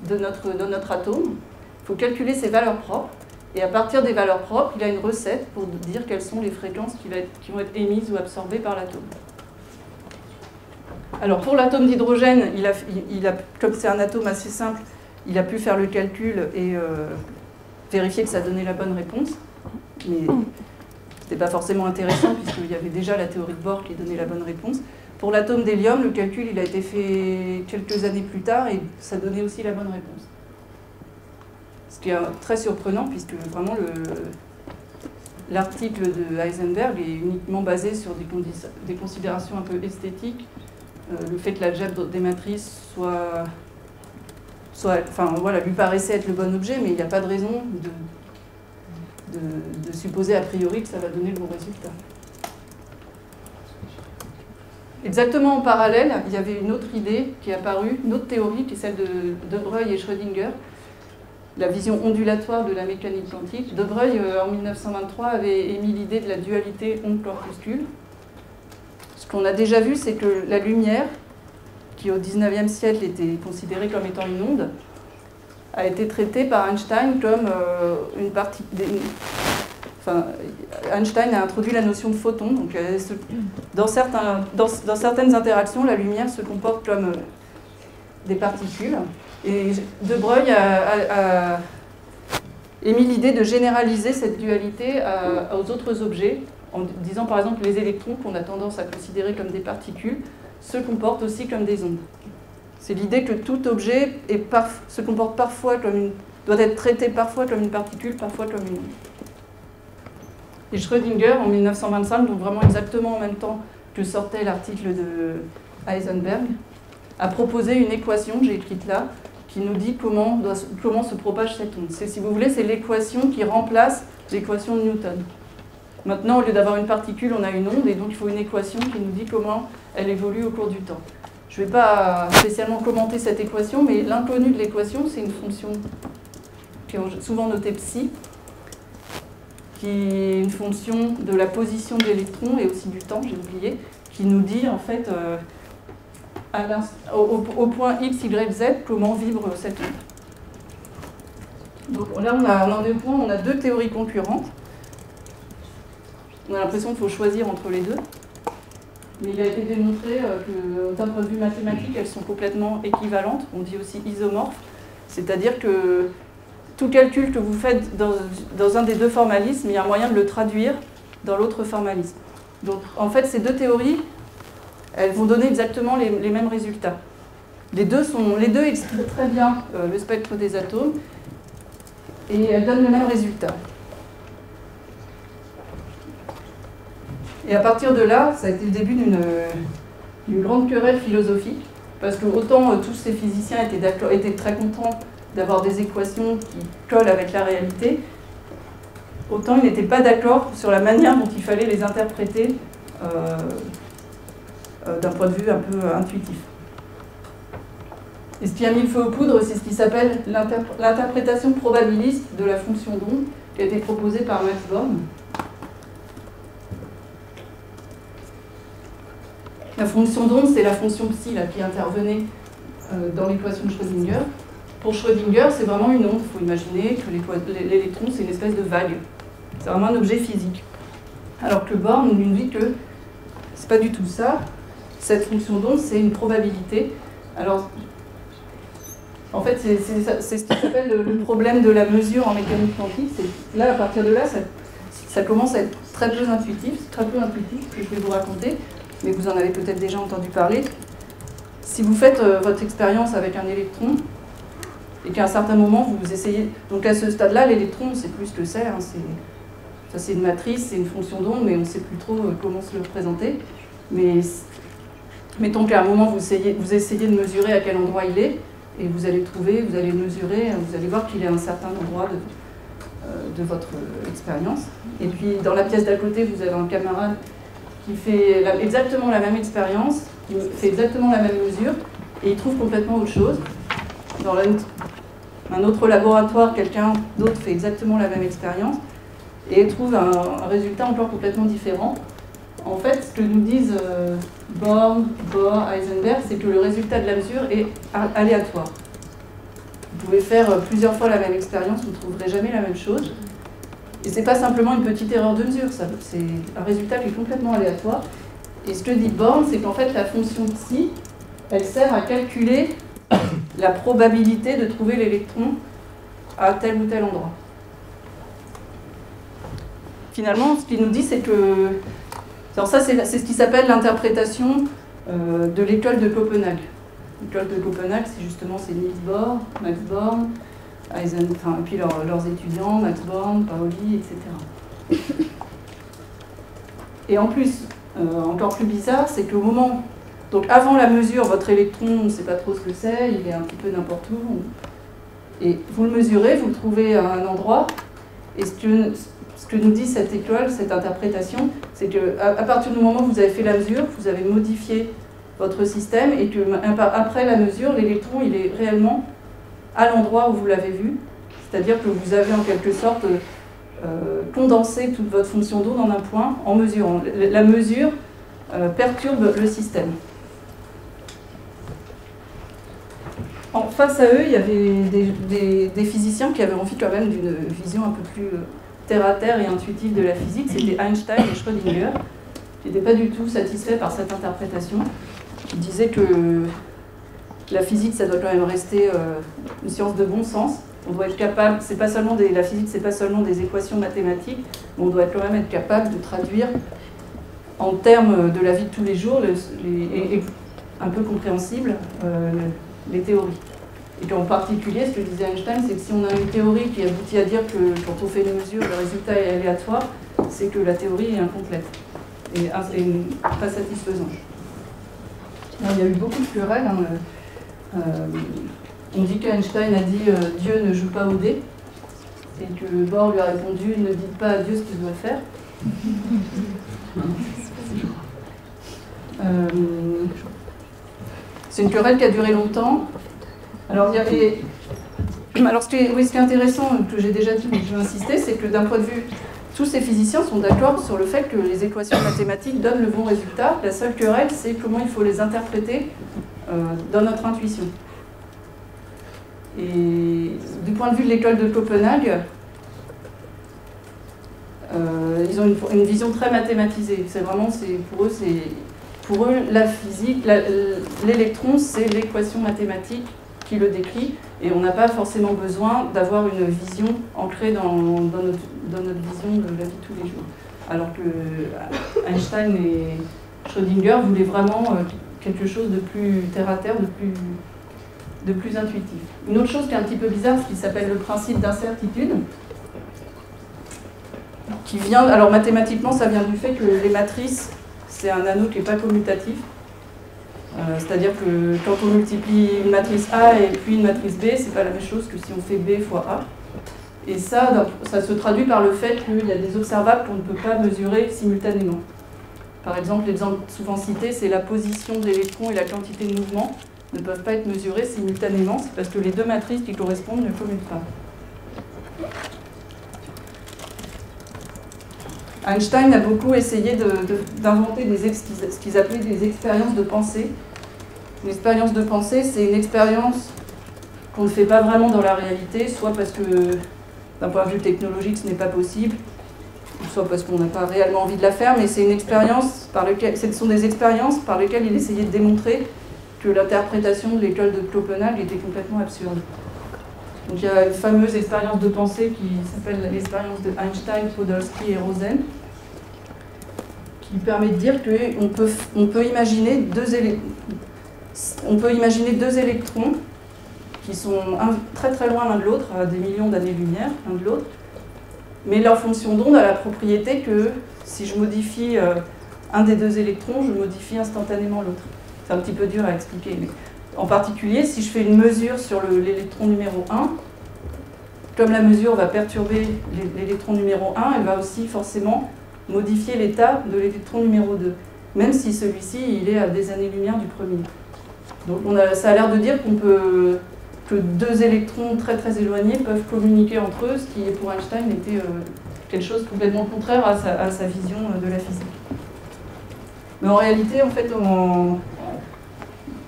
de notre atome, il faut calculer ses valeurs propres, et à partir des valeurs propres, il a une recette pour dire quelles sont les fréquences qui vont être émises ou absorbées par l'atome. Alors pour l'atome d'hydrogène, comme c'est un atome assez simple, il a pu faire le calcul et vérifier que ça donnait la bonne réponse. Mais ce n'était pas forcément intéressant puisqu'il y avait déjà la théorie de Bohr qui donnait la bonne réponse. Pour l'atome d'hélium, le calcul il a été fait quelques années plus tard et ça donnait aussi la bonne réponse. Ce qui est très surprenant puisque vraiment l'article de Heisenberg est uniquement basé sur des considérations un peu esthétiques. Le fait que l'algèbre des matrices enfin, voilà, lui paraissait être le bon objet, mais il n'y a pas de raison de supposer a priori que ça va donner le bon résultat. Exactement en parallèle, il y avait une autre idée qui est apparue, une autre théorie, qui est celle de Broglie et Schrödinger, la vision ondulatoire de la mécanique quantique. De Broglie, en 1923, avait émis l'idée de la dualité onde-corpuscule. Ce qu'on a déjà vu, c'est que la lumière, qui au XIXe siècle était considérée comme étant une onde, a été traitée par Einstein comme une partie... Enfin, Einstein a introduit la notion de photon. Donc, dans certaines interactions, la lumière se comporte comme des particules. Et De Broglie a émis l'idée de généraliser cette dualité aux autres objets, en disant par exemple que les électrons, qu'on a tendance à considérer comme des particules, se comportent aussi comme des ondes. C'est l'idée que tout objet se comporte parfois doit être traité parfois comme une particule, parfois comme une onde. Et Schrödinger, en 1925, donc vraiment exactement en même temps que sortait l'article de Heisenberg, a proposé une équation, j'ai écrite là, qui nous dit comment se propage cette onde. Si vous voulez, c'est l'équation qui remplace l'équation de Newton. Maintenant, au lieu d'avoir une particule, on a une onde, et donc il faut une équation qui nous dit comment elle évolue au cours du temps. Je ne vais pas spécialement commenter cette équation, mais l'inconnu de l'équation, c'est une fonction qui est souvent notée psi, qui est une fonction de la position de l'électron et aussi du temps, j'ai oublié, qui nous dit en fait au point x, y, z comment vibre cette onde. Donc là on en est au point, on a deux théories concurrentes. On a l'impression qu'il faut choisir entre les deux. Mais il a été démontré d'un point de vue mathématique, elles sont complètement équivalentes, on dit aussi isomorphes, c'est-à-dire que tout calcul que vous faites dans un des deux formalismes, il y a un moyen de le traduire dans l'autre formalisme. Donc en fait, ces deux théories, elles vont donner exactement les mêmes résultats. Les deux expliquent très bien le spectre des atomes et elles donnent le même résultat. Et à partir de là, ça a été le début d'une grande querelle philosophique, parce que autant tous ces physiciens étaient très contents d'avoir des équations qui collent avec la réalité, autant ils n'étaient pas d'accord sur la manière dont il fallait les interpréter d'un point de vue un peu intuitif. Et ce qui a mis le feu aux poudres, c'est ce qui s'appelle l'interprétation probabiliste de la fonction d'onde, qui a été proposée par Max Born. La fonction d'onde, c'est la fonction psi là, qui intervenait dans l'équation de Schrödinger. Pour Schrödinger, c'est vraiment une onde. Il faut imaginer que l'électron, c'est une espèce de vague. C'est vraiment un objet physique. Alors que Born nous dit que c'est pas du tout ça. Cette fonction d'onde, c'est une probabilité. Alors, en fait, c'est ce qui s'appelle le problème de la mesure en mécanique quantique. Là, à partir de là, ça commence à être très peu intuitif. C'est très peu intuitif ce que je vais vous raconter, mais vous en avez peut-être déjà entendu parler. Si vous faites votre expérience avec un électron, et qu'à un certain moment, vous essayez... Donc à ce stade-là, l'électron, on ne sait plus ce que c'est. Hein, ça, c'est une matrice, c'est une fonction d'onde, mais on ne sait plus trop comment se le représenter. Mais mettons qu'à un moment, vous essayez de mesurer à quel endroit il est, et vous allez trouver, vous allez mesurer, vous allez voir qu'il est à un certain endroit de votre expérience. Et puis, dans la pièce d'à côté, vous avez un camarade qui fait exactement la même expérience, qui fait exactement la même mesure, et il trouve complètement autre chose. Dans un autre laboratoire, quelqu'un d'autre fait exactement la même expérience et trouve un résultat encore complètement différent. En fait, ce que nous disent Born, Bohr, Heisenberg, c'est que le résultat de la mesure est aléatoire. Vous pouvez faire plusieurs fois la même expérience, vous ne trouverez jamais la même chose. Et ce n'est pas simplement une petite erreur de mesure, c'est un résultat qui est complètement aléatoire. Et ce que dit Born, c'est qu'en fait, la fonction psi, elle sert à calculer la probabilité de trouver l'électron à tel ou tel endroit. Finalement, ce qu'il nous dit, c'est que... Alors ça, c'est ce qui s'appelle l'interprétation de l'école de Copenhague. L'école de Copenhague, c'est justement Niels Bohr, Max Born, et puis leurs étudiants, Max Born, Pauli, etc. Et en plus, encore plus bizarre, c'est qu'au moment... Donc avant la mesure, votre électron, on ne sait pas trop ce que c'est, il est un petit peu n'importe où. Et vous le mesurez, vous le trouvez à un endroit, et ce que nous dit cette école, cette interprétation, c'est qu'à partir du moment où vous avez fait la mesure, vous avez modifié votre système, et qu'après la mesure, l'électron, il est réellement à l'endroit où vous l'avez vu, c'est-à-dire que vous avez en quelque sorte condensé toute votre fonction d'onde en un point en mesurant. La mesure perturbe le système. Face à eux, il y avait des physiciens qui avaient envie quand même d'une vision un peu plus terre-à-terre et intuitive de la physique. C'était Einstein et Schrödinger, qui n'étaient pas du tout satisfaits par cette interprétation. Ils disaient que la physique, ça doit quand même rester une science de bon sens. On doit être capable, la physique, c'est pas seulement des équations mathématiques, mais on doit quand même être capable de traduire en termes de la vie de tous les jours, et un peu compréhensible, les théories. Et qu'en particulier, ce que disait Einstein, c'est que si on a une théorie qui aboutit à dire que quand on fait une mesure, le résultat est aléatoire, c'est que la théorie est incomplète et pas satisfaisante. Alors, il y a eu beaucoup de querelles. On dit qu'Einstein a dit Dieu ne joue pas au dé, et que Bohr lui a répondu ne dites pas à Dieu ce qu'il doit faire. C'est une querelle qui a duré longtemps. Alors, ce qui est intéressant, que j'ai déjà dit, mais je vais insister, c'est que d'un point de vue, tous ces physiciens sont d'accord sur le fait que les équations mathématiques donnent le bon résultat. La seule querelle, c'est comment il faut les interpréter dans notre intuition. Et du point de vue de l'école de Copenhague, ils ont une vision très mathématisée. Pour eux, la physique, l'électron, c'est l'équation mathématique qui le décrit, et on n'a pas forcément besoin d'avoir une vision ancrée dans notre vision de la vie de tous les jours. Alors que Einstein et Schrödinger voulaient vraiment quelque chose de plus terre-à-terre, de plus intuitif. Une autre chose qui est un petit peu bizarre, c'est ce qui s'appelle le principe d'incertitude, qui vient, alors mathématiquement, ça vient du fait que les matrices, c'est un anneau qui n'est pas commutatif. C'est-à-dire que quand on multiplie une matrice A et puis une matrice B, c'est pas la même chose que si on fait B fois A. Et ça se traduit par le fait qu'il y a des observables qu'on ne peut pas mesurer simultanément. Par exemple, l'exemple souvent cité, c'est la position de l'électron et la quantité de mouvement ne peuvent pas être mesurés simultanément, c'est parce que les deux matrices qui correspondent ne commutent pas. Einstein a beaucoup essayé d'inventer ce qu'ils appelaient des expériences de pensée. Une expérience de pensée, c'est une expérience qu'on ne fait pas vraiment dans la réalité, soit parce que d'un point de vue technologique ce n'est pas possible, soit parce qu'on n'a pas réellement envie de la faire, mais c'est une expérience ce sont des expériences par lesquelles il essayait de démontrer que l'interprétation de l'école de Copenhague était complètement absurde. Donc il y a une fameuse expérience de pensée qui s'appelle l'expérience de Einstein, Podolsky et Rosen, qui permet de dire qu'on peut imaginer deux électrons qui sont très très loin l'un de l'autre, à des millions d'années-lumière l'un de l'autre, mais leur fonction d'onde a la propriété que si je modifie un des deux électrons, je modifie instantanément l'autre. C'est un petit peu dur à expliquer, mais en particulier, si je fais une mesure sur l'électron numéro 1, comme la mesure va perturber l'électron numéro 1, elle va aussi forcément modifier l'état de l'électron numéro 2, même si celui-ci il est à des années-lumière du premier. Donc ça a l'air de dire que deux électrons très très éloignés peuvent communiquer entre eux, ce qui pour Einstein était quelque chose de complètement contraire à sa vision de la physique. Mais en réalité, en fait,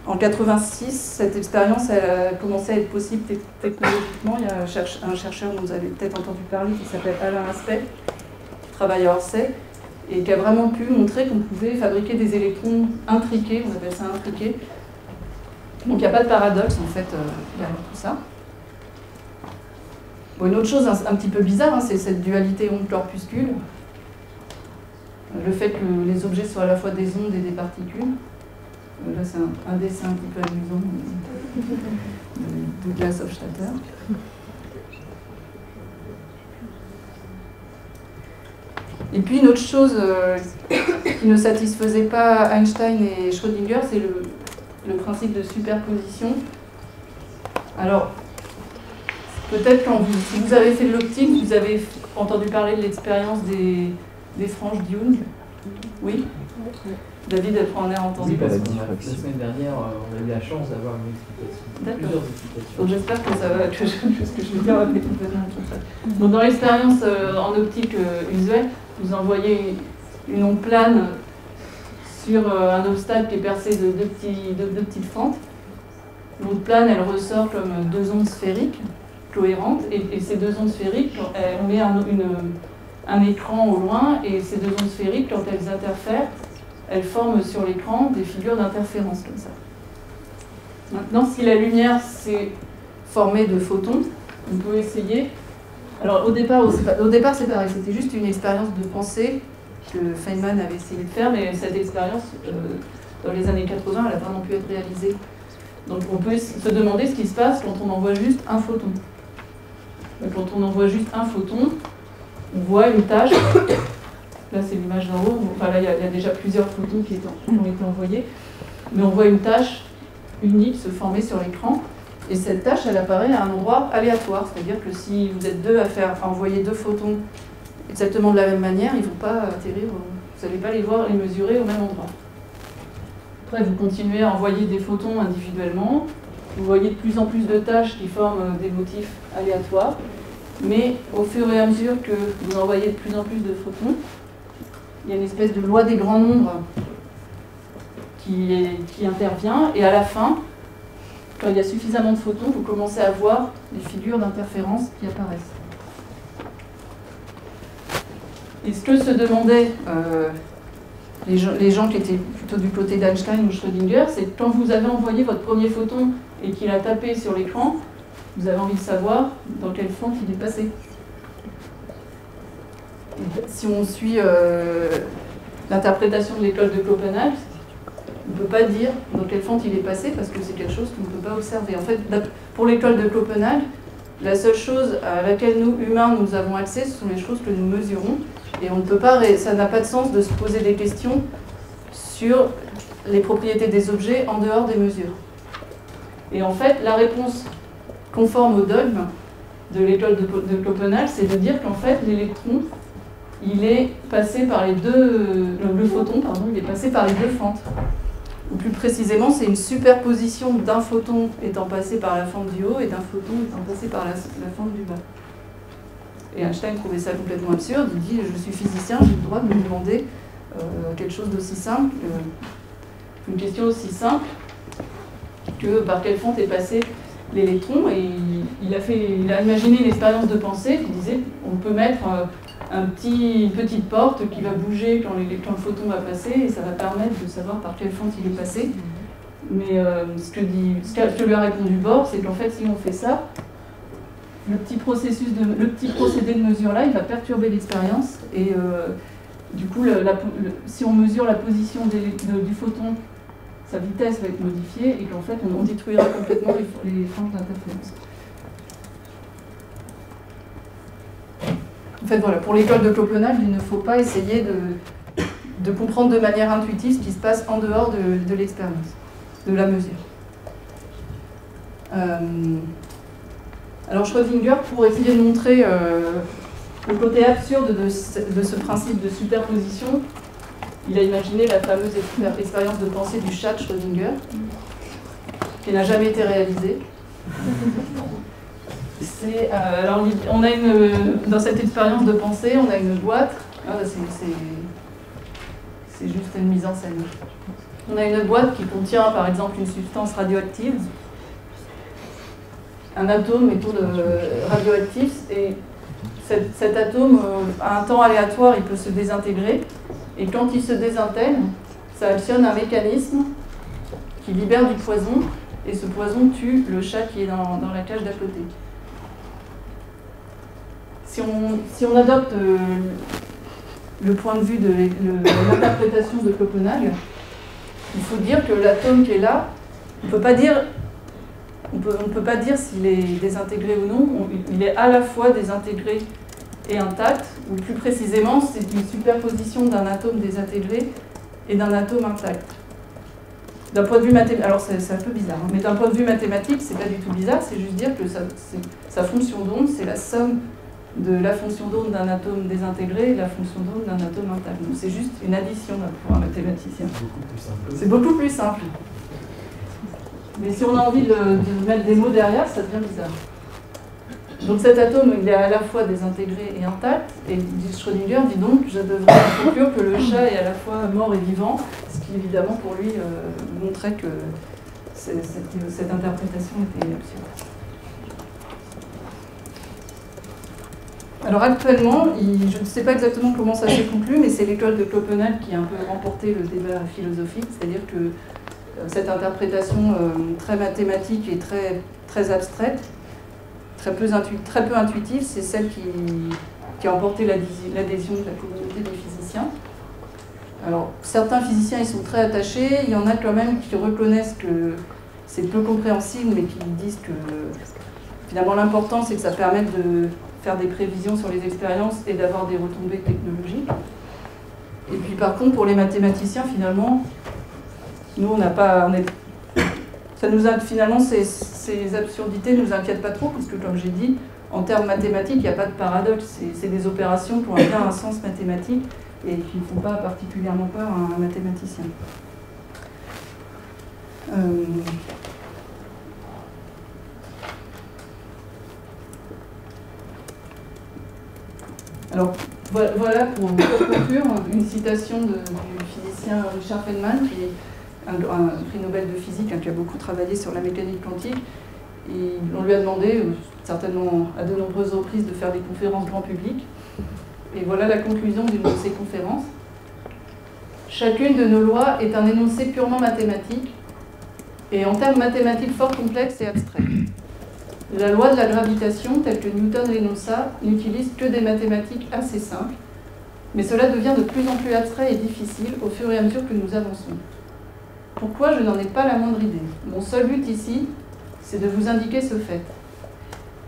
en 86, cette expérience a commencé à être possible technologiquement. Il y a un chercheur dont vous avez peut-être entendu parler qui s'appelle Alain Aspect, qui travaille à Orsay, et qui a vraiment pu montrer qu'on pouvait fabriquer des électrons intriqués, on appelle ça intriqués. Donc il n'y a pas de paradoxe en fait derrière tout ça. Bon, une autre chose un petit peu bizarre, c'est cette dualité onde-corpuscule. Le fait que les objets soient à la fois des ondes et des particules. Là, c'est un dessin un petit peu amusant de Douglas-Hofstadter. Et puis une autre chose qui ne satisfaisait pas Einstein et Schrödinger, c'est le principe de superposition. Alors, peut-être si vous avez fait de l'optique, vous avez entendu parler de l'expérience des franges Young. Oui? David en a entendu Oui, parler. la semaine dernière, on a eu la chance d'avoir une explication. D'accord. Plusieurs explications. Donc j'espère que ça va, que ce que je vais dire va être complètement contraire. Donc dans l'expérience en optique usuelle, vous envoyez une onde plane sur un obstacle qui est percé de deux petites fentes. L'onde plane, elle ressort comme deux ondes sphériques cohérentes, et ces deux ondes sphériques, on met un écran au loin, et ces deux ondes sphériques, quand elles interfèrent, elles forment sur l'écran des figures d'interférence comme ça. Maintenant, si la lumière s'est formée de photons, on peut essayer. Alors au départ c'est pareil, c'était juste une expérience de pensée que Feynman avait essayé de faire, mais cette expérience, dans les années 80, elle n'a pas non pu être réalisée. Donc on peut se demander ce qui se passe quand on envoie juste un photon. Quand on envoie juste un photon, on voit une tache. Là c'est l'image d'en haut, enfin là il y a déjà plusieurs photons qui ont été envoyés, mais on voit une tache unique se former sur l'écran. Et cette tâche, elle apparaît à un endroit aléatoire, c'est-à-dire que si vous êtes deux à envoyer deux photons exactement de la même manière, ils ne vont pas atterrir, vous n'allez pas les voir, les mesurer au même endroit. Après, vous continuez à envoyer des photons individuellement, vous voyez de plus en plus de tâches qui forment des motifs aléatoires, mais au fur et à mesure que vous envoyez de plus en plus de photons, il y a une espèce de loi des grands nombres qui intervient, et à la fin, quand il y a suffisamment de photons, vous commencez à voir les figures d'interférence qui apparaissent. Et ce que se demandaient les gens qui étaient plutôt du côté d'Einstein ou Schrödinger, c'est que quand vous avez envoyé votre premier photon et qu'il a tapé sur l'écran, vous avez envie de savoir dans quelle fente il est passé. Et si on suit l'interprétation de l'école de Copenhague, on ne peut pas dire dans quelle fente il est passé parce que c'est quelque chose qu'on ne peut pas observer. En fait, pour l'école de Copenhague, la seule chose à laquelle nous, humains, nous avons accès, ce sont les choses que nous mesurons. Et on ne peut pas, ça n'a pas de sens de se poser des questions sur les propriétés des objets en dehors des mesures. Et en fait, la réponse conforme au dogme de l'école de Copenhague, c'est de dire qu'en fait, l'électron, il est passé par les le photon, pardon, il est passé par les deux fentes. Ou plus précisément, c'est une superposition d'un photon étant passé par la fente du haut et d'un photon étant passé par la fente du bas. Et Einstein trouvait ça complètement absurde. Il dit, je suis physicien, j'ai le droit de me demander quelque chose d'aussi simple, une question aussi simple que par quelle fente est passé l'électron. Et il a imaginé une expérience de pensée qui disait, on peut mettre une petite porte qui va bouger quand le photon va passer, et ça va permettre de savoir par quelle fente il est passé. Mais ce que lui a répondu Bohr, c'est qu'en fait, si on fait ça, le petit procédé de mesure là, il va perturber l'expérience, et du coup, si on mesure la position du photon, sa vitesse va être modifiée, et qu'en fait, on détruira complètement les franges d'interférence. En fait, voilà, pour l'école de Copenhague, il ne faut pas essayer de comprendre de manière intuitive ce qui se passe en dehors de l'expérience, de la mesure. Alors Schrödinger, pour essayer de montrer le côté absurde de ce principe de superposition, il a imaginé la fameuse expérience de pensée du chat de Schrödinger, qui n'a jamais été réalisée. Alors, dans cette expérience de pensée, on a une boîte. C'est juste une mise en scène. On a une boîte qui contient, par exemple, une substance radioactive. Un atome est radioactif, et cet atome, à un temps aléatoire, il peut se désintégrer. Et quand il se désintègre, ça actionne un mécanisme qui libère du poison, et ce poison tue le chat qui est dans la cage d'à côté. Si on adopte le point de vue de l'interprétation de Copenhague, il faut dire que l'atome qui est là, on ne peut pas dire s'il est désintégré ou non. Il est à la fois désintégré et intact ou plus précisément, c'est une superposition d'un atome désintégré et d'un atome intact. D'un point de vue mathématique, alors c'est un peu bizarre, hein, mais d'un point de vue mathématique, c'est pas du tout bizarre, c'est juste dire que sa fonction d'onde, c'est la somme de la fonction d'onde d'un atome désintégré et la fonction d'onde d'un atome intact. Donc c'est juste une addition pour un mathématicien. C'est beaucoup plus simple. Mais si on a envie de mettre des mots derrière, ça devient bizarre. Donc cet atome, il est à la fois désintégré et intact, et Schrödinger dit donc, je devrais conclure que le chat est à la fois mort et vivant, ce qui évidemment pour lui montrait que cette interprétation était absurde. Alors actuellement, je ne sais pas exactement comment ça s'est conclu, mais c'est l'école de Copenhague qui a un peu remporté le débat philosophique, c'est-à-dire que cette interprétation très mathématique et très abstraite, très peu intuitive, c'est celle qui a emporté l'adhésion de la communauté des physiciens. Alors, certains physiciens y sont très attachés, il y en a quand même qui reconnaissent que c'est peu compréhensible, mais qui disent que finalement l'important c'est que ça permette de faire des prévisions sur les expériences et d'avoir des retombées technologiques. Et puis par contre, pour les mathématiciens, finalement, nous on n'a pas... Finalement, ces absurdités ne nous inquiètent pas trop, puisque, comme j'ai dit, en termes mathématiques, il n'y a pas de paradoxe. C'est des opérations qui ont bien un sens mathématique et qui ne font pas particulièrement peur à un mathématicien. Alors, voilà pour conclure une citation du physicien Richard Feynman, qui est un prix Nobel de physique qui a beaucoup travaillé sur la mécanique quantique. Et on lui a demandé, certainement à de nombreuses reprises, de faire des conférences grand public. Et voilà la conclusion d'une de ces conférences. Chacune de nos lois est un énoncé purement mathématique, et en termes mathématiques fort complexes et abstraits. La loi de la gravitation, telle que Newton l'énonça, n'utilise que des mathématiques assez simples, mais cela devient de plus en plus abstrait et difficile au fur et à mesure que nous avançons. Pourquoi? Je n'en ai pas la moindre idée. Mon seul but ici, c'est de vous indiquer ce fait.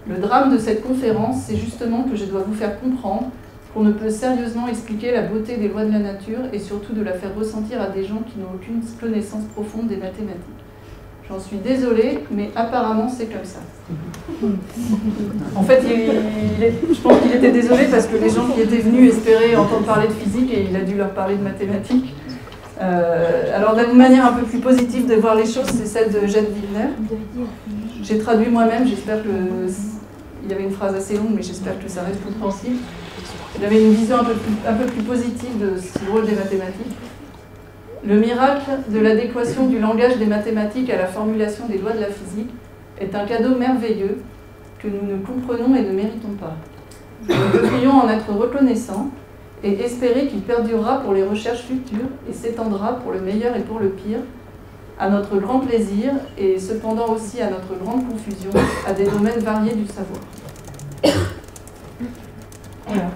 Le drame de cette conférence, c'est justement que je dois vous faire comprendre qu'on ne peut sérieusement expliquer la beauté des lois de la nature et surtout de la faire ressentir à des gens qui n'ont aucune connaissance profonde des mathématiques. J'en suis désolée, mais apparemment c'est comme ça. En fait, je pense qu'il était désolé parce que les gens qui étaient venus espéraient entendre parler de physique et il a dû leur parler de mathématiques. Alors, d'une manière un peu plus positive de voir les choses, c'est celle de Jeanne Villeneuve. J'ai traduit moi-même, j'espère que... Il y avait une phrase assez longue, mais j'espère que ça reste compréhensible. Il avait une vision un peu plus positive de ce rôle des mathématiques. Le miracle de l'adéquation du langage des mathématiques à la formulation des lois de la physique est un cadeau merveilleux que nous ne comprenons et ne méritons pas. Nous devrions en être reconnaissants et espérer qu'il perdurera pour les recherches futures et s'étendra pour le meilleur et pour le pire, à notre grand plaisir et cependant aussi à notre grande confusion, à des domaines variés du savoir. Voilà.